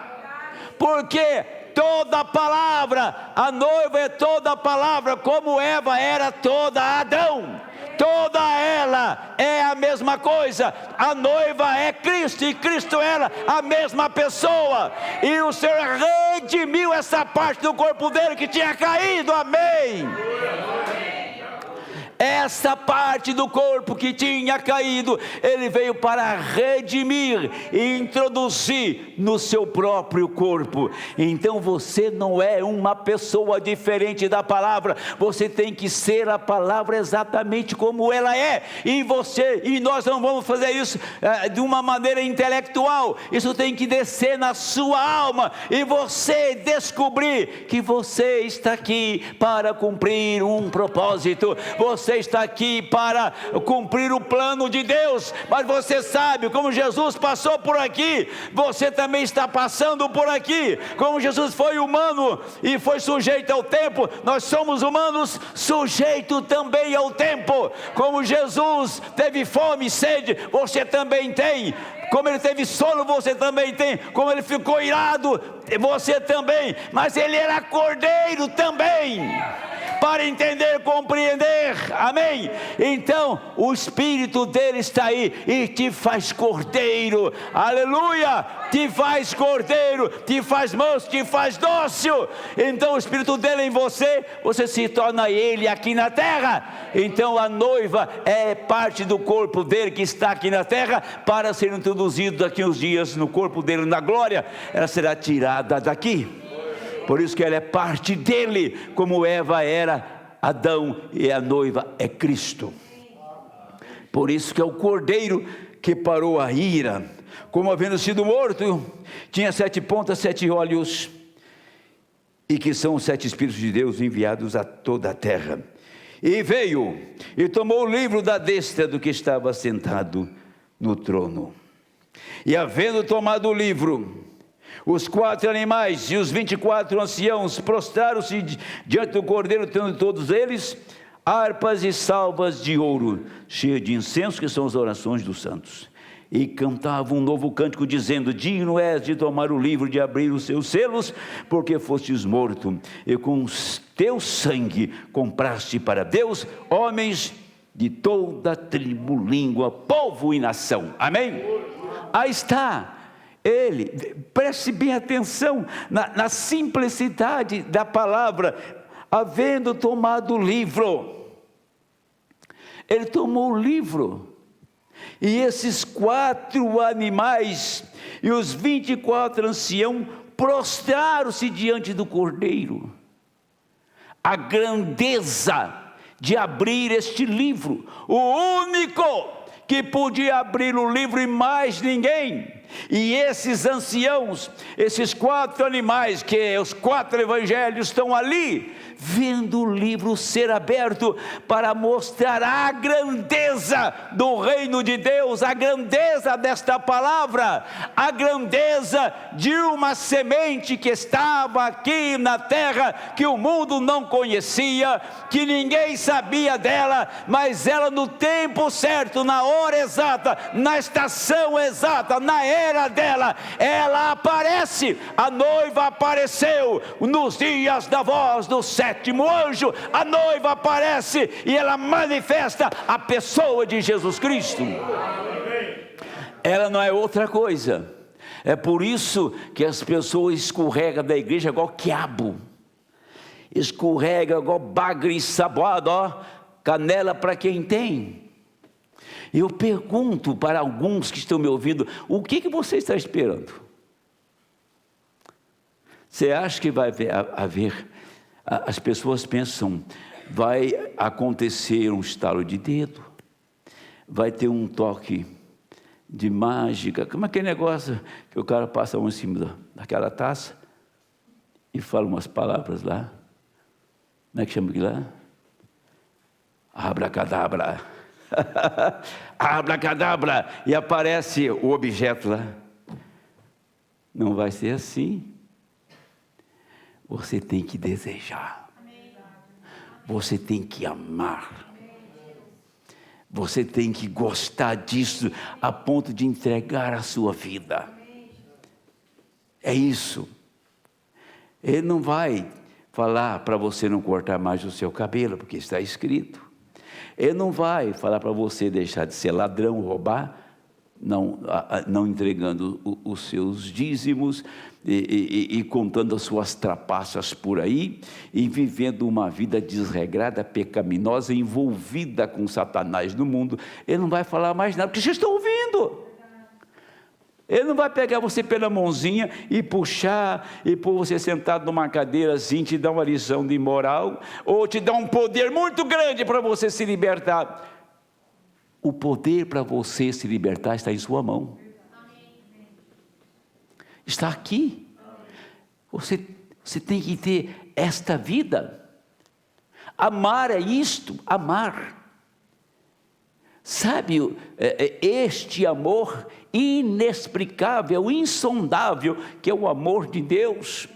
S1: porque toda a palavra, a noiva é toda a palavra, como Eva era toda Adão. Toda ela é a mesma coisa. A noiva é Cristo e Cristo era a mesma pessoa. E o Senhor redimiu essa parte do corpo dele que tinha caído. Amém. Essa parte do corpo que tinha caído, ele veio para redimir e introduzir no seu próprio corpo. Então você não é uma pessoa diferente da palavra, você tem que ser a palavra exatamente como ela é. E nós não vamos fazer isso de uma maneira intelectual, isso tem que descer na sua alma e você descobrir que você está aqui para cumprir um propósito. Você está aqui para cumprir o plano de Deus, mas você sabe, como Jesus passou por aqui, você também está passando por aqui. Como Jesus foi humano e foi sujeito ao tempo, nós somos humanos sujeitos também ao tempo. Como Jesus teve fome e sede, você também tem. Como ele teve sono, você também tem. Como ele ficou irado, você também. Mas ele era cordeiro também, para entender, compreender, amém? Então o Espírito dele está aí e te faz cordeiro, aleluia, te faz cordeiro, te faz manso, te faz dócil. Então o Espírito dele em você, você se torna ele aqui na terra. Então a noiva é parte do corpo dele que está aqui na terra, para ser introduzido daqui uns dias no corpo dele na glória, ela será tirada daqui. Por isso que ela é parte dele, como Eva era Adão e a noiva é Cristo. Por isso que é o cordeiro que parou a ira. como havendo sido morto, tinha 7 pontas, 7 olhos, e que são os 7 Espíritos de Deus enviados a toda a terra. E veio, e tomou o livro da destra do que estava sentado no trono. E havendo tomado o livro, os 4 animais e os 24 anciãos prostraram-se diante do Cordeiro, tendo todos eles harpas e salvas de ouro, cheias de incenso, que são as orações dos santos. E cantavam um novo cântico, dizendo: digno és de tomar o livro, de abrir os seus selos, porque fostes morto, e com teu sangue compraste para Deus homens de toda tribo, língua, povo e nação. Amém? Aí está ele, preste bem atenção na simplicidade da palavra. Havendo tomado o livro, ele tomou o livro. E esses 4 animais e os 24 anciãos prostraram-se diante do Cordeiro. A grandeza de abrir este livro, o único que podia abrir o livro e mais ninguém. E esses anciãos, esses 4 animais, que os 4 evangelhos estão ali, vendo o livro ser aberto para mostrar a grandeza do reino de Deus, a grandeza desta palavra, a grandeza de uma semente que estava aqui na terra, que o mundo não conhecia, que ninguém sabia dela, mas ela no tempo certo, na hora exata, na estação exata, na era dela, ela aparece. A noiva apareceu nos dias da voz do 7º anjo. A noiva aparece e ela manifesta a pessoa de Jesus Cristo. Ela não é outra coisa. É por isso que as pessoas escorregam da igreja igual quiabo, escorrega igual bagre ensaboado, ó, canela para quem tem. Eu pergunto para alguns que estão me ouvindo: o que você está esperando? Você acha que vai haver, as pessoas pensam, vai acontecer um estalo de dedo, vai ter um toque de mágica, como aquele negócio que o cara passa a mão em cima daquela taça e fala umas palavras lá, como é que chama aquilo lá? Abracadabra. Abracadabra, e aparece o objeto lá. Não vai ser assim. Você tem que desejar, você tem que amar, você tem que gostar disso a ponto de entregar a sua vida. É isso. Ele não vai falar para você não cortar mais o seu cabelo, porque está escrito. Ele não vai falar para você deixar de ser ladrão, roubar, não entregando os seus dízimos e contando as suas trapaças por aí, e vivendo uma vida desregrada, pecaminosa, envolvida com Satanás no mundo. Ele não vai falar mais nada, porque vocês estão ouvindo. Ele não vai pegar você pela mãozinha e puxar, e pôr você sentado numa cadeira assim, te dar uma lição de moral, ou te dar um poder muito grande para você se libertar. O poder para você se libertar está em sua mão. Está aqui. Você tem que ter esta vida. Amar é isto, amar. Sabe, este amor inexplicável, insondável, que é o amor de Deus,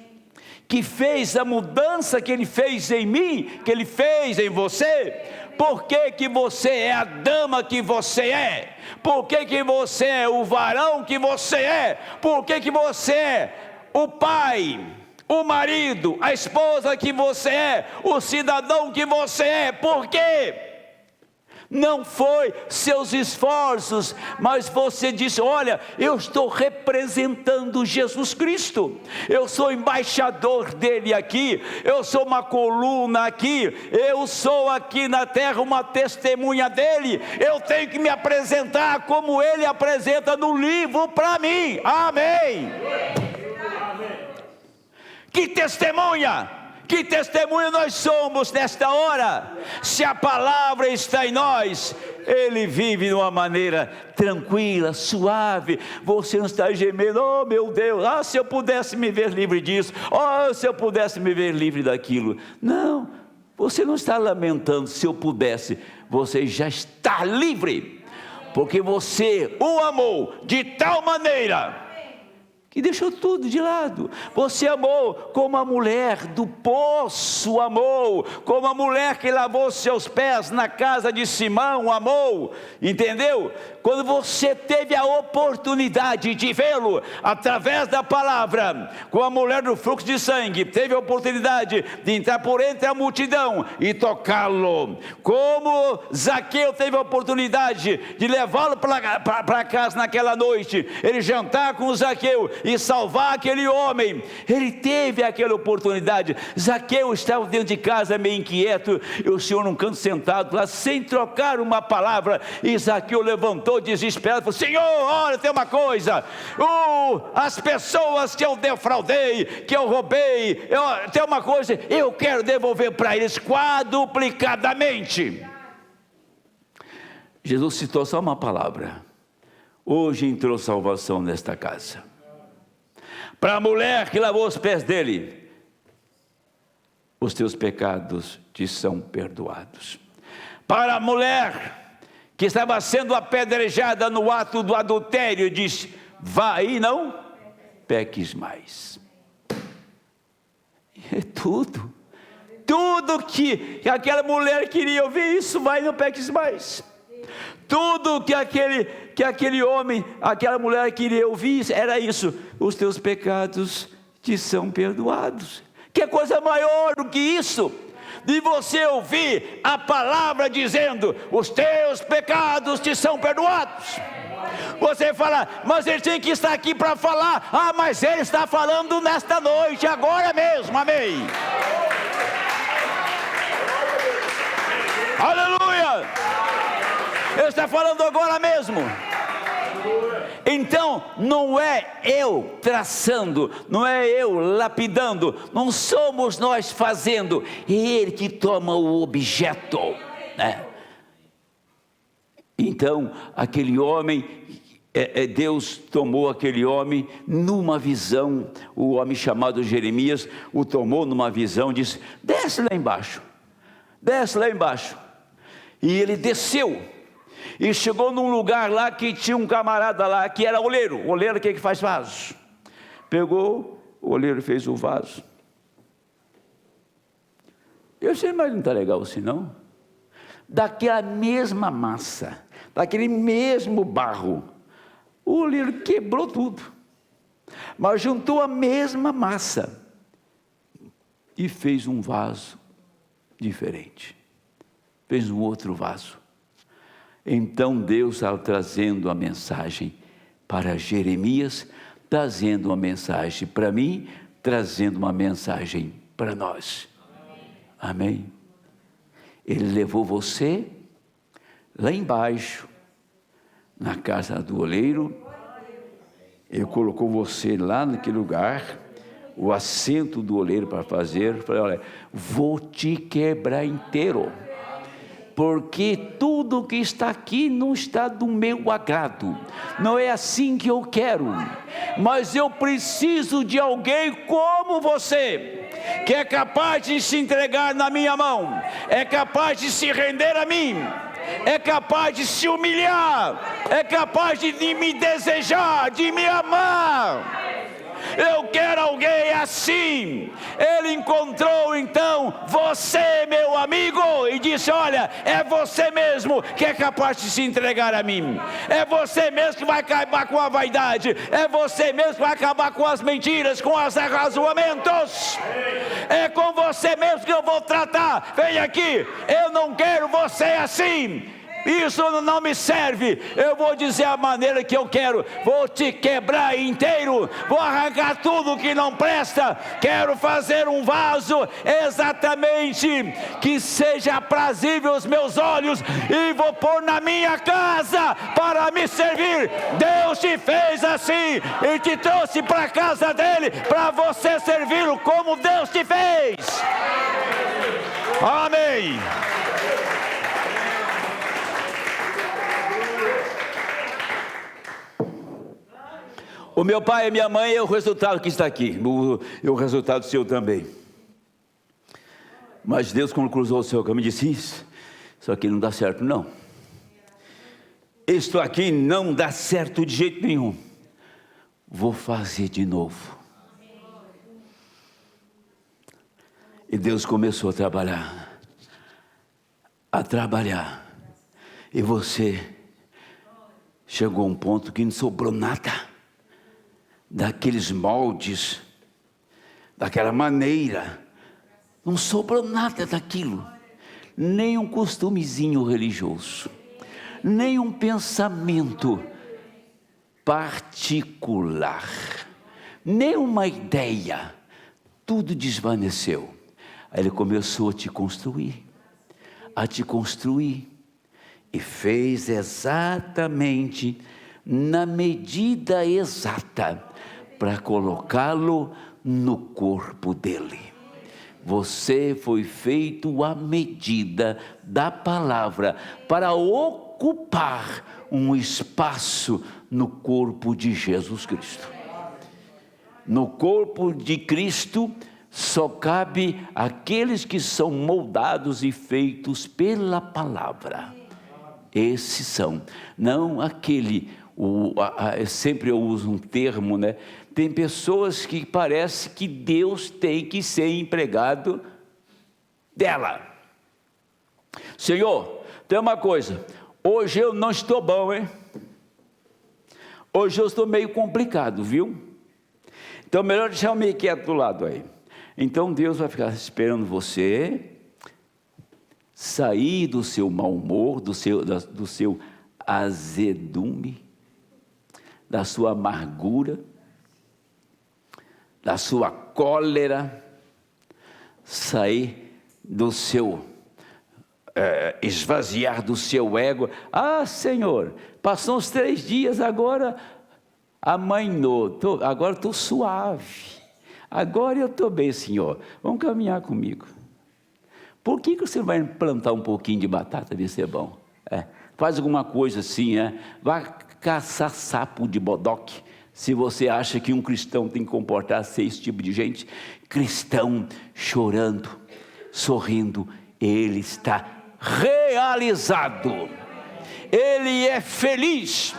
S1: que fez a mudança que Ele fez em mim, que Ele fez em você. Por que você é a dama que você é? Por que você é o varão que você é? Por que você é o pai, o marido, a esposa que você é, o cidadão que você é? Por quê? Não foi seus esforços, mas você disse: olha, eu estou representando Jesus Cristo, eu sou embaixador dele aqui, eu sou uma coluna aqui, eu sou aqui na terra uma testemunha dele, eu tenho que me apresentar como ele apresenta no livro para mim. Amém. Que testemunha, Que testemunho nós somos nesta hora? Se a palavra está em nós, ele vive de uma maneira tranquila, suave. Você não está gemendo: oh meu Deus, se eu pudesse me ver livre disso, se eu pudesse me ver livre daquilo. Não, você não está lamentando: se eu pudesse. Você já está livre, porque você o amou de tal maneira que deixou tudo de lado. Você amou como a mulher do poço amou, como a mulher que lavou seus pés na casa de Simão amou, entendeu? Quando você teve a oportunidade de vê-lo através da palavra, com a mulher do fluxo de sangue, teve a oportunidade de entrar por entre a multidão e tocá-lo, como Zaqueu teve a oportunidade de levá-lo para casa naquela noite, ele jantar com Zaqueu e salvar aquele homem. Ele teve aquela oportunidade. Zaqueu estava dentro de casa meio inquieto, e o Senhor num canto sentado lá, sem trocar uma palavra, e Zaqueu levantou desesperado, falou: Senhor, olha, tem uma coisa, as pessoas que eu defraudei, que eu roubei, tem uma coisa, eu quero devolver para eles quadruplicadamente. Jesus citou só uma palavra: hoje entrou salvação nesta casa. Para a mulher que lavou os pés dele: os teus pecados te são perdoados. Para a mulher que estava sendo apedrejada no ato do adultério, diz: vai e não peques mais. É tudo que aquela mulher queria ouvir: isso, vai e não peques mais. Tudo que aquele homem, aquela mulher queria ouvir era isso: os teus pecados te são perdoados. Que coisa maior do que isso? De você ouvir a palavra dizendo: os teus pecados te são perdoados. Você fala: mas ele tem que estar aqui para falar. Mas ele está falando nesta noite, agora mesmo, amém. Aleluia! Ele está falando agora mesmo. Então, não é eu traçando, não é eu lapidando, não somos nós fazendo, é Ele que toma o objeto, né? Então, aquele homem, Deus tomou aquele homem numa visão. O homem chamado Jeremias o tomou numa visão, disse: desce lá embaixo, e ele desceu. E chegou num lugar lá que tinha um camarada lá que era oleiro. O oleiro, o que faz? Vaso. Pegou, o oleiro fez o vaso. Eu sei, mas não está legal assim não. Daquela mesma massa, daquele mesmo barro, o oleiro quebrou tudo, mas juntou a mesma massa e fez um vaso diferente. Fez um outro vaso. Então Deus estava trazendo a mensagem para Jeremias, trazendo uma mensagem para mim, trazendo uma mensagem para nós. Amém? Ele levou você lá embaixo, na casa do oleiro. Ele colocou você lá naquele lugar, o assento do oleiro para fazer. Falei: olha, vou te quebrar inteiro, porque tudo que está aqui não está do meu agrado, não é assim que eu quero, mas eu preciso de alguém como você, que é capaz de se entregar na minha mão, é capaz de se render a mim, é capaz de se humilhar, é capaz de me desejar, de me amar. Eu quero alguém assim. Ele encontrou então você, meu amigo, e disse: olha, é você mesmo que é capaz de se entregar a mim, é você mesmo que vai acabar com a vaidade, é você mesmo que vai acabar com as mentiras, com os arrazoamentos, é com você mesmo que eu vou tratar. Vem aqui, eu não quero você assim. isso não me serve. Eu vou dizer a maneira que eu quero. Vou te quebrar inteiro, vou arrancar tudo que não presta. Quero fazer um vaso exatamente que seja aprazível aos meus olhos, e vou pôr na minha casa para me servir. Deus te fez assim e te trouxe para a casa dele para você servi-lo como Deus te fez. Amém. O meu pai e minha mãe é o resultado que está aqui, o resultado seu também. Mas Deus, quando cruzou o seu caminho, disse: isso aqui não dá certo não. Isto aqui não dá certo de jeito nenhum. Vou fazer de novo. E Deus começou a trabalhar. E você chegou a um ponto que não sobrou nada daqueles moldes, daquela maneira. Não sobrou nada daquilo. Nem um costumezinho religioso, nem um pensamento particular, nem uma ideia. Tudo desvaneceu. Aí ele começou a te construir, e fez exatamente na medida exata para colocá-lo no corpo dele. Você foi feito à medida da palavra para ocupar um espaço no corpo de Jesus Cristo. No corpo de Cristo só cabe aqueles que são moldados e feitos pela palavra. Esses são, não aquele, sempre eu uso um termo, né? Tem pessoas que parece que Deus tem que ser empregado dela. Senhor, tem uma coisa, hoje eu não estou bom, hein? Hoje eu estou meio complicado, viu? Então melhor deixar eu meio quieto do lado aí. Então Deus vai ficar esperando você sair do seu mau humor, do seu azedume, da sua amargura, da sua cólera, sair do seu esvaziar do seu ego. Ah, Senhor, passou uns 3 dias, agora amainou, agora estou suave, agora eu estou bem, Senhor, vamos caminhar comigo. Por que você não vai plantar um pouquinho de batata, ver se é bom? Faz alguma coisa assim, vai caçar sapo de bodoque. Se você acha que um cristão tem que comportar-se esse tipo de gente, cristão chorando, sorrindo, ele está realizado, ele é feliz,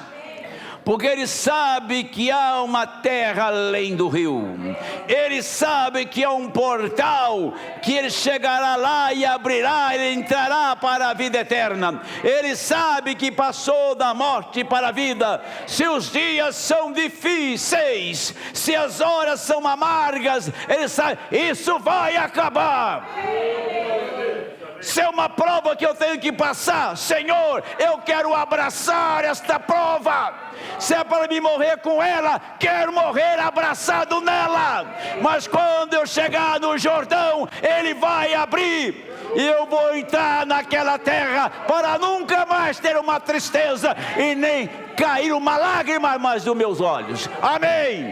S1: porque ele sabe que há uma terra além do rio, ele sabe que há um portal, que ele chegará lá e abrirá, ele entrará para a vida eterna, ele sabe que passou da morte para a vida. Se os dias são difíceis, se as horas são amargas, ele sabe, isso vai acabar. Se é uma prova que eu tenho que passar, Senhor, eu quero abraçar esta prova. Se é para me morrer com ela, quero morrer abraçado nela. Mas quando eu chegar no Jordão, ele vai abrir, e eu vou entrar naquela terra para nunca mais ter uma tristeza e nem cair uma lágrima mais dos meus olhos. Amém.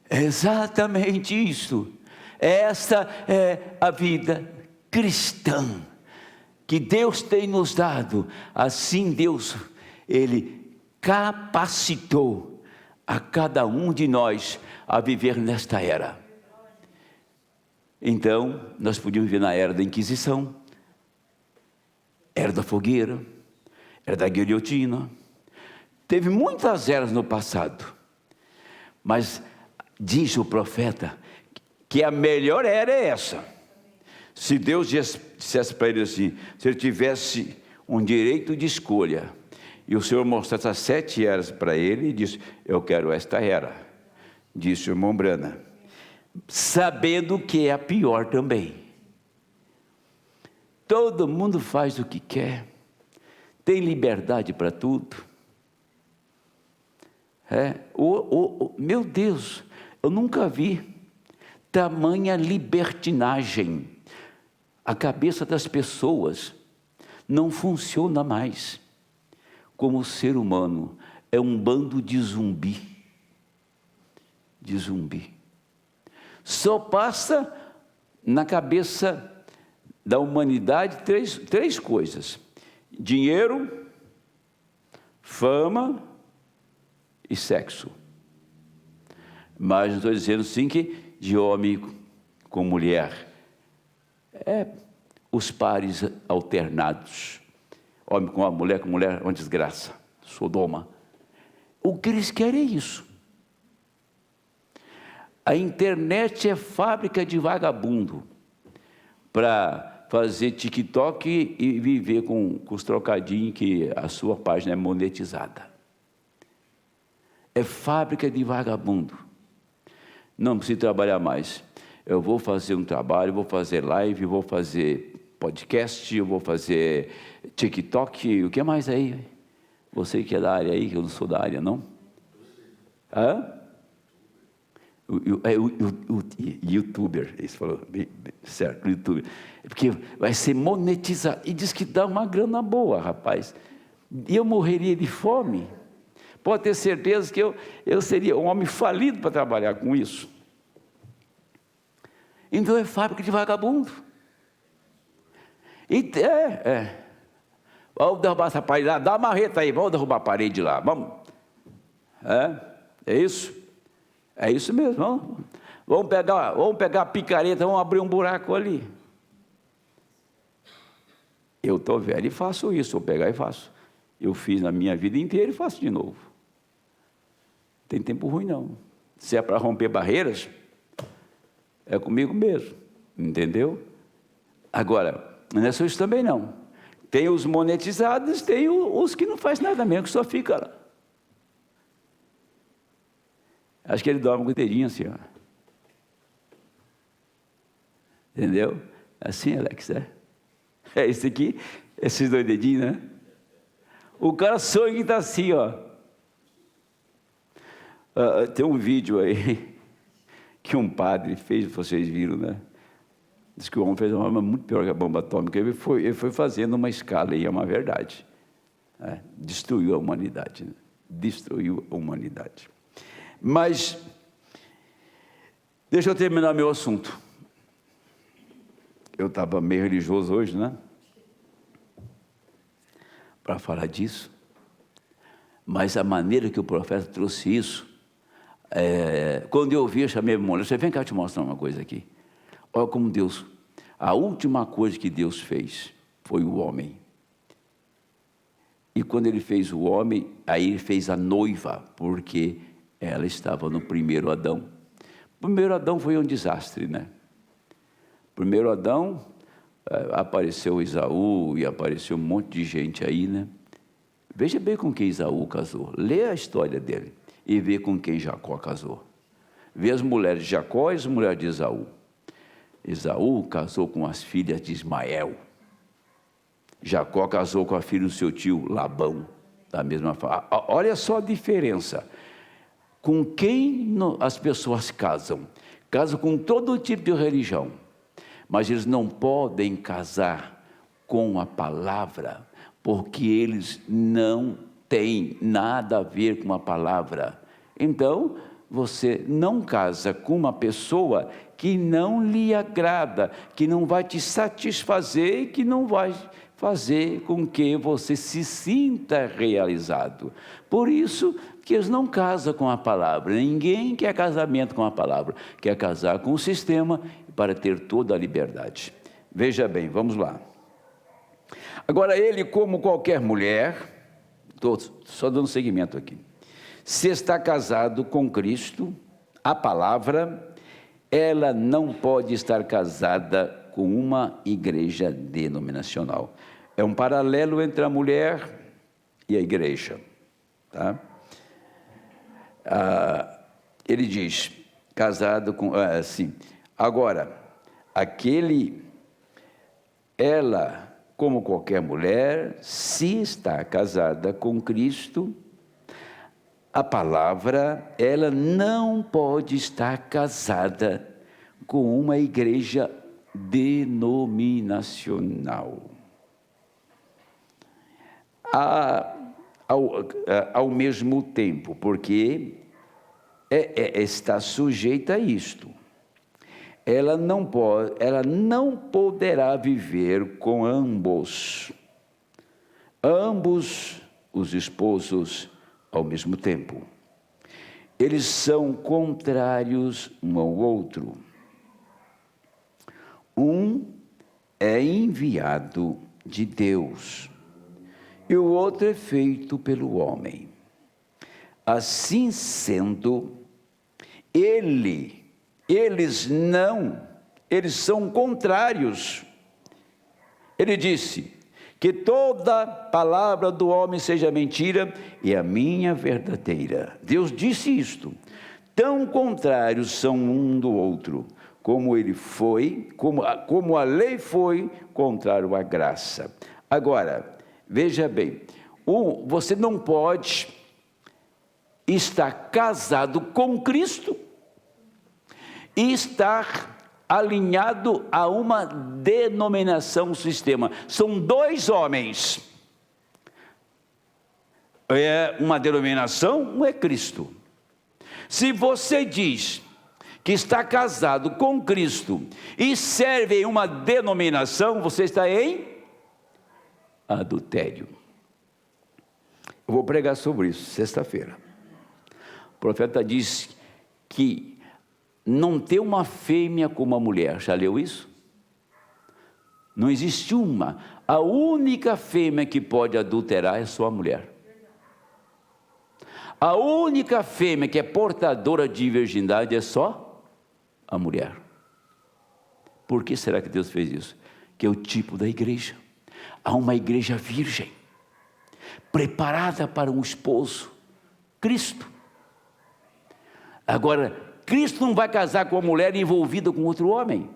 S1: É exatamente isso. Esta é a vida cristã que Deus tem nos dado. Assim Deus, Ele capacitou a cada um de nós a viver nesta era. Então, nós podíamos viver na era da Inquisição, era da fogueira, era da guilhotina. Teve muitas eras no passado, mas diz o profeta que a melhor era é essa. Se Deus dissesse para ele assim, se ele tivesse um direito de escolha, e o Senhor mostrasse as 7 eras para ele, e disse, eu quero esta era, disse o irmão Brana, sabendo que é a pior também. Todo mundo faz o que quer, tem liberdade para tudo. Meu Deus, eu nunca vi tamanha libertinagem. A cabeça das pessoas não funciona mais. Como ser humano, é um bando de zumbi. De zumbi. Só passa na cabeça da humanidade três coisas: dinheiro, fama e sexo. Mas não estou dizendo sim que de homem com mulher. Os pares alternados. Homem com mulher, uma desgraça. Sodoma. O que eles querem é isso. A internet é fábrica de vagabundo para fazer TikTok e viver com os trocadinhos que a sua página é monetizada. É fábrica de vagabundo. Não preciso trabalhar mais. Eu vou fazer um trabalho, vou fazer live, vou fazer podcast, eu vou fazer TikTok, o que mais aí? Você que é da área aí, que eu não sou da área, não? YouTuber, isso falou, certo, YouTuber. Porque vai ser monetizado, e diz que dá uma grana boa, rapaz. E eu morreria de fome. Pode ter certeza que eu seria um homem falido para trabalhar com isso. Então é fábrica de vagabundo. Vamos derrubar essa parede lá, dá uma marreta aí, vamos derrubar a parede lá, vamos. É isso? É isso mesmo. Vamos pegar a picareta, vamos abrir um buraco ali. Eu estou velho e faço isso, vou pegar e faço. Eu fiz na minha vida inteira e faço de novo. Não tem tempo ruim não. Se é para romper barreiras, é comigo mesmo, entendeu? Agora, não é só isso também não. Tem os monetizados, tem os que não faz nada mesmo, que só fica lá. Acho que ele dorme com o dedinho assim, ó. Entendeu? Assim, Alex, é isso aqui, esses dois dedinhos, né? O cara sonha que está assim, ó. Tem um vídeo aí que um padre fez, vocês viram, né? Diz que o homem fez uma arma muito pior que a bomba atômica. Ele foi fazendo uma escala, e é uma verdade. Destruiu a humanidade. Né? Destruiu a humanidade. Mas, deixa eu terminar meu assunto. Eu estava meio religioso hoje, né? Para falar disso. Mas a maneira que o profeta trouxe isso, quando eu ouvi, eu chamei a minha mulher, vem cá, eu te mostrar uma coisa aqui. Olha como Deus, a última coisa que Deus fez foi o homem. E quando ele fez o homem, aí ele fez a noiva, porque ela estava no primeiro Adão. O primeiro Adão foi um desastre, né? Primeiro Adão, apareceu Esaú e apareceu um monte de gente aí, né? Veja bem com quem Esaú casou. Lê a história dele e vê com quem Jacó casou. Vê as mulheres de Jacó e as mulheres de Esaú. Esaú casou com as filhas de Ismael. Jacó casou com a filha do seu tio Labão, da mesma forma. Olha só a diferença. Com quem as pessoas casam? Casam com todo tipo de religião. Mas eles não podem casar com a palavra, porque eles não têm nada a ver com a palavra. Então, você não casa com uma pessoa que não lhe agrada, que não vai te satisfazer e que não vai fazer com que você se sinta realizado. Por isso que eles não casam com a palavra. Ninguém quer casamento com a palavra, quer casar com o sistema para ter toda a liberdade. Veja bem, vamos lá. Agora, ele, como qualquer mulher, estou só dando seguimento aqui, se está casado com Cristo, a palavra, ela não pode estar casada com uma igreja denominacional. É um paralelo entre a mulher e a igreja. Tá? Ele diz, casado com... assim, agora, aquele ela, como qualquer mulher, se está casada com Cristo, a palavra, ela não pode estar casada com uma igreja denominacional. Ao mesmo tempo, porque está sujeita a isto. Ela não poderá viver com ambos os esposos ao mesmo tempo. Eles são contrários um ao outro. Um é enviado de Deus e o outro é feito pelo homem. Assim sendo, eles são contrários. Ele disse que toda palavra do homem seja mentira e a minha verdadeira. Deus disse isto. Tão contrários são um do outro, como a lei foi contrário à graça. Agora, veja bem, você não pode estar casado com Cristo e estar alinhado a uma denominação, um sistema. São dois homens. É uma denominação, um é Cristo. Se você diz que está casado com Cristo e serve em uma denominação, você está em adultério. Eu vou pregar sobre isso sexta-feira. O profeta diz que não tem uma fêmea como uma mulher. Já leu isso? Não existe uma. A única fêmea que pode adulterar é só a mulher. A única fêmea que é portadora de virgindade é só a mulher. Por que será que Deus fez isso? Que é o tipo da igreja. Há uma igreja virgem, preparada para um esposo, Cristo. Agora, Cristo não vai casar com uma mulher envolvida com outro homem.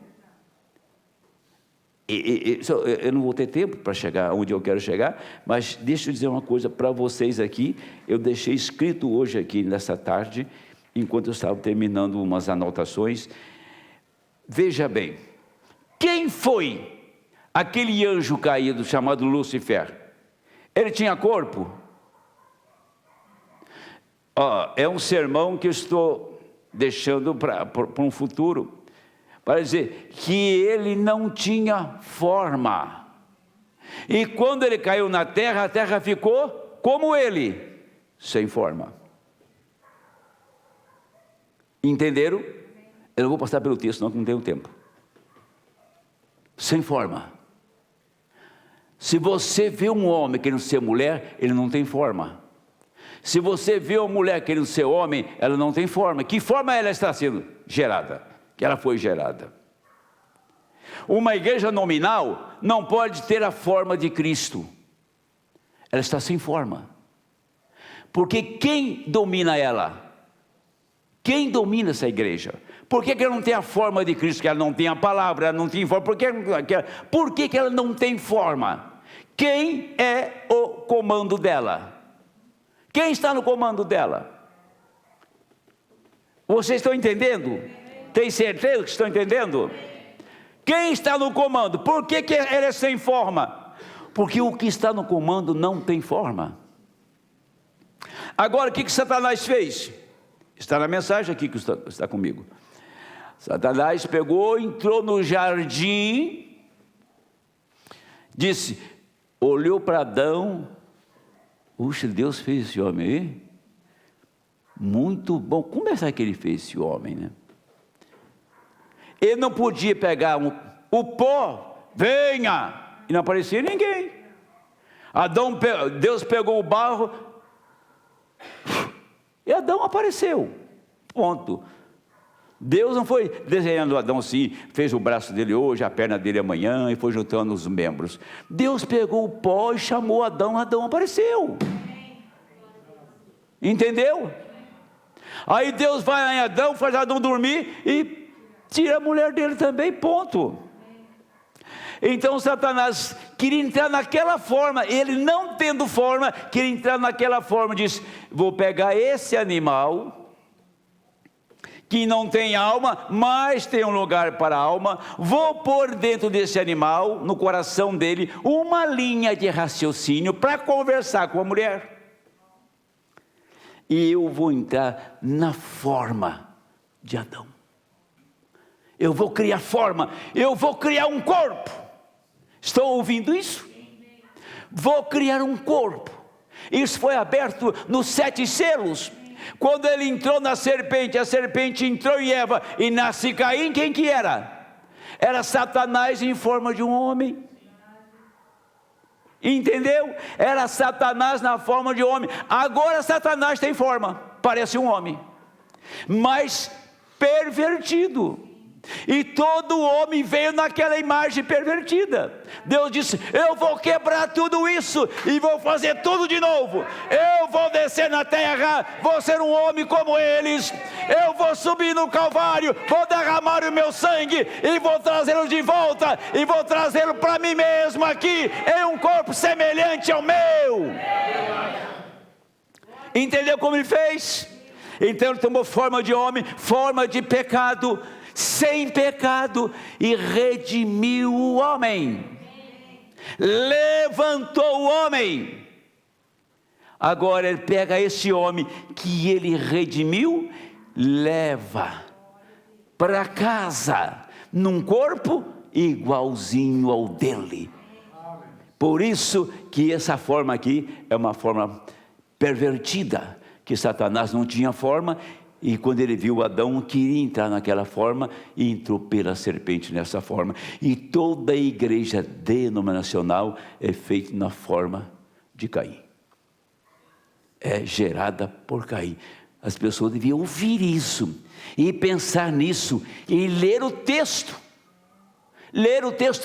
S1: Eu não vou ter tempo para chegar onde eu quero chegar, mas deixa eu dizer uma coisa para vocês aqui. Eu deixei escrito hoje aqui nessa tarde, enquanto eu estava terminando umas anotações. Veja bem, quem foi aquele anjo caído chamado Lúcifer? Ele tinha corpo? É um sermão que eu estou deixando para um futuro, para dizer que ele não tinha forma. E quando ele caiu na terra, a terra ficou como ele, sem forma. Entenderam? Eu não vou passar pelo texto, não tenho tempo. Sem forma. Se você vê um homem querendo ser mulher, ele não tem forma. Se você vê uma mulher querendo ser homem, ela não tem forma. Que forma ela está sendo gerada? Que ela foi gerada. Uma igreja nominal não pode ter a forma de Cristo. Ela está sem forma. Porque quem domina ela? Quem domina essa igreja? Por que ela não tem a forma de Cristo? Que ela não tem a palavra, ela não tem forma. Por que ela não tem forma? Quem é o comando dela? Quem está no comando dela? Vocês estão entendendo? Tem certeza que estão entendendo? Quem está no comando? Por que ela é sem forma? Porque o que está no comando não tem forma. Agora, o que Satanás fez? Está na mensagem aqui que está comigo. Satanás pegou, entrou no jardim, disse, olhou para Adão. Puxa, Deus fez esse homem aí? Muito bom. Como é que ele fez esse homem, né? Ele não podia pegar o pó, venha, e não aparecia ninguém. Deus pegou o barro, e Adão apareceu. Ponto. Deus não foi desenhando Adão assim, fez o braço dele hoje, a perna dele amanhã, e foi juntando os membros. Deus pegou o pó e chamou Adão, Adão apareceu. Entendeu? Aí Deus vai lá em Adão, faz Adão dormir e tira a mulher dele também, ponto. Então Satanás queria entrar naquela forma, ele não tendo forma, queria entrar naquela forma, diz: vou pegar esse animal, que não tem alma, mas tem um lugar para a alma, vou pôr dentro desse animal, no coração dele, uma linha de raciocínio para conversar com a mulher. E eu vou entrar na forma de Adão. Eu vou criar forma, eu vou criar um corpo. Estão ouvindo isso? Vou criar um corpo. Isso foi aberto nos 7 selos. Quando ele entrou na serpente, a serpente entrou em Eva e nasce Caim. Quem que era? Era Satanás em forma de um homem. Entendeu? Era Satanás na forma de homem. Agora Satanás tem forma, parece um homem, mas pervertido. E todo homem veio naquela imagem pervertida. Deus disse: eu vou quebrar tudo isso e vou fazer tudo de novo. Eu vou descer na terra, vou ser um homem como eles. Eu vou subir no Calvário, vou derramar o meu sangue e vou trazê-lo de volta, e vou trazê-lo para mim mesmo aqui, em um corpo semelhante ao meu. Entendeu como ele fez? Então ele tomou forma de homem, forma de pecado, sem pecado, e redimiu o homem, levantou o homem. Agora ele pega esse homem que ele redimiu, leva para casa, num corpo igualzinho ao dele. Por isso que essa forma aqui é uma forma pervertida, que Satanás não tinha forma. E quando ele viu Adão, queria entrar naquela forma, e entrou pela serpente nessa forma. E toda a igreja denominacional é feita na forma de Caim, é gerada por Caim. As pessoas deviam ouvir isso, e pensar nisso, e ler o texto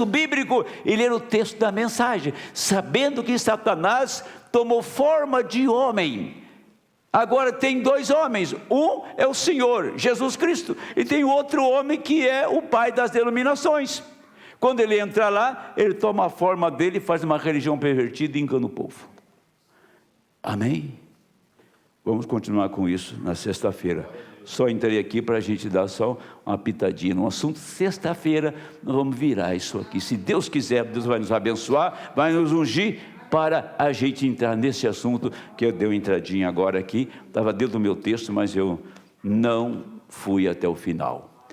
S1: bíblico, e ler o texto da mensagem, sabendo que Satanás tomou forma de homem. Agora tem 2 homens, um é o Senhor Jesus Cristo, e tem outro homem que é o pai das denominações. Quando ele entra lá, ele toma a forma dele, faz uma religião pervertida e engana o povo. Amém? Vamos continuar com isso na sexta-feira. Só entrei aqui para a gente dar só uma pitadinha no assunto. Sexta-feira nós vamos virar isso aqui. Se Deus quiser, Deus vai nos abençoar, vai nos ungir, para a gente entrar nesse assunto, que eu dei uma entradinha agora aqui. Estava dentro do meu texto, mas eu não fui até o final.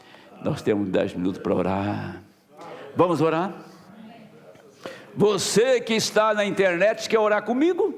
S1: Nós temos 10 minutos para orar. Vamos orar? Você que está na internet, quer orar comigo?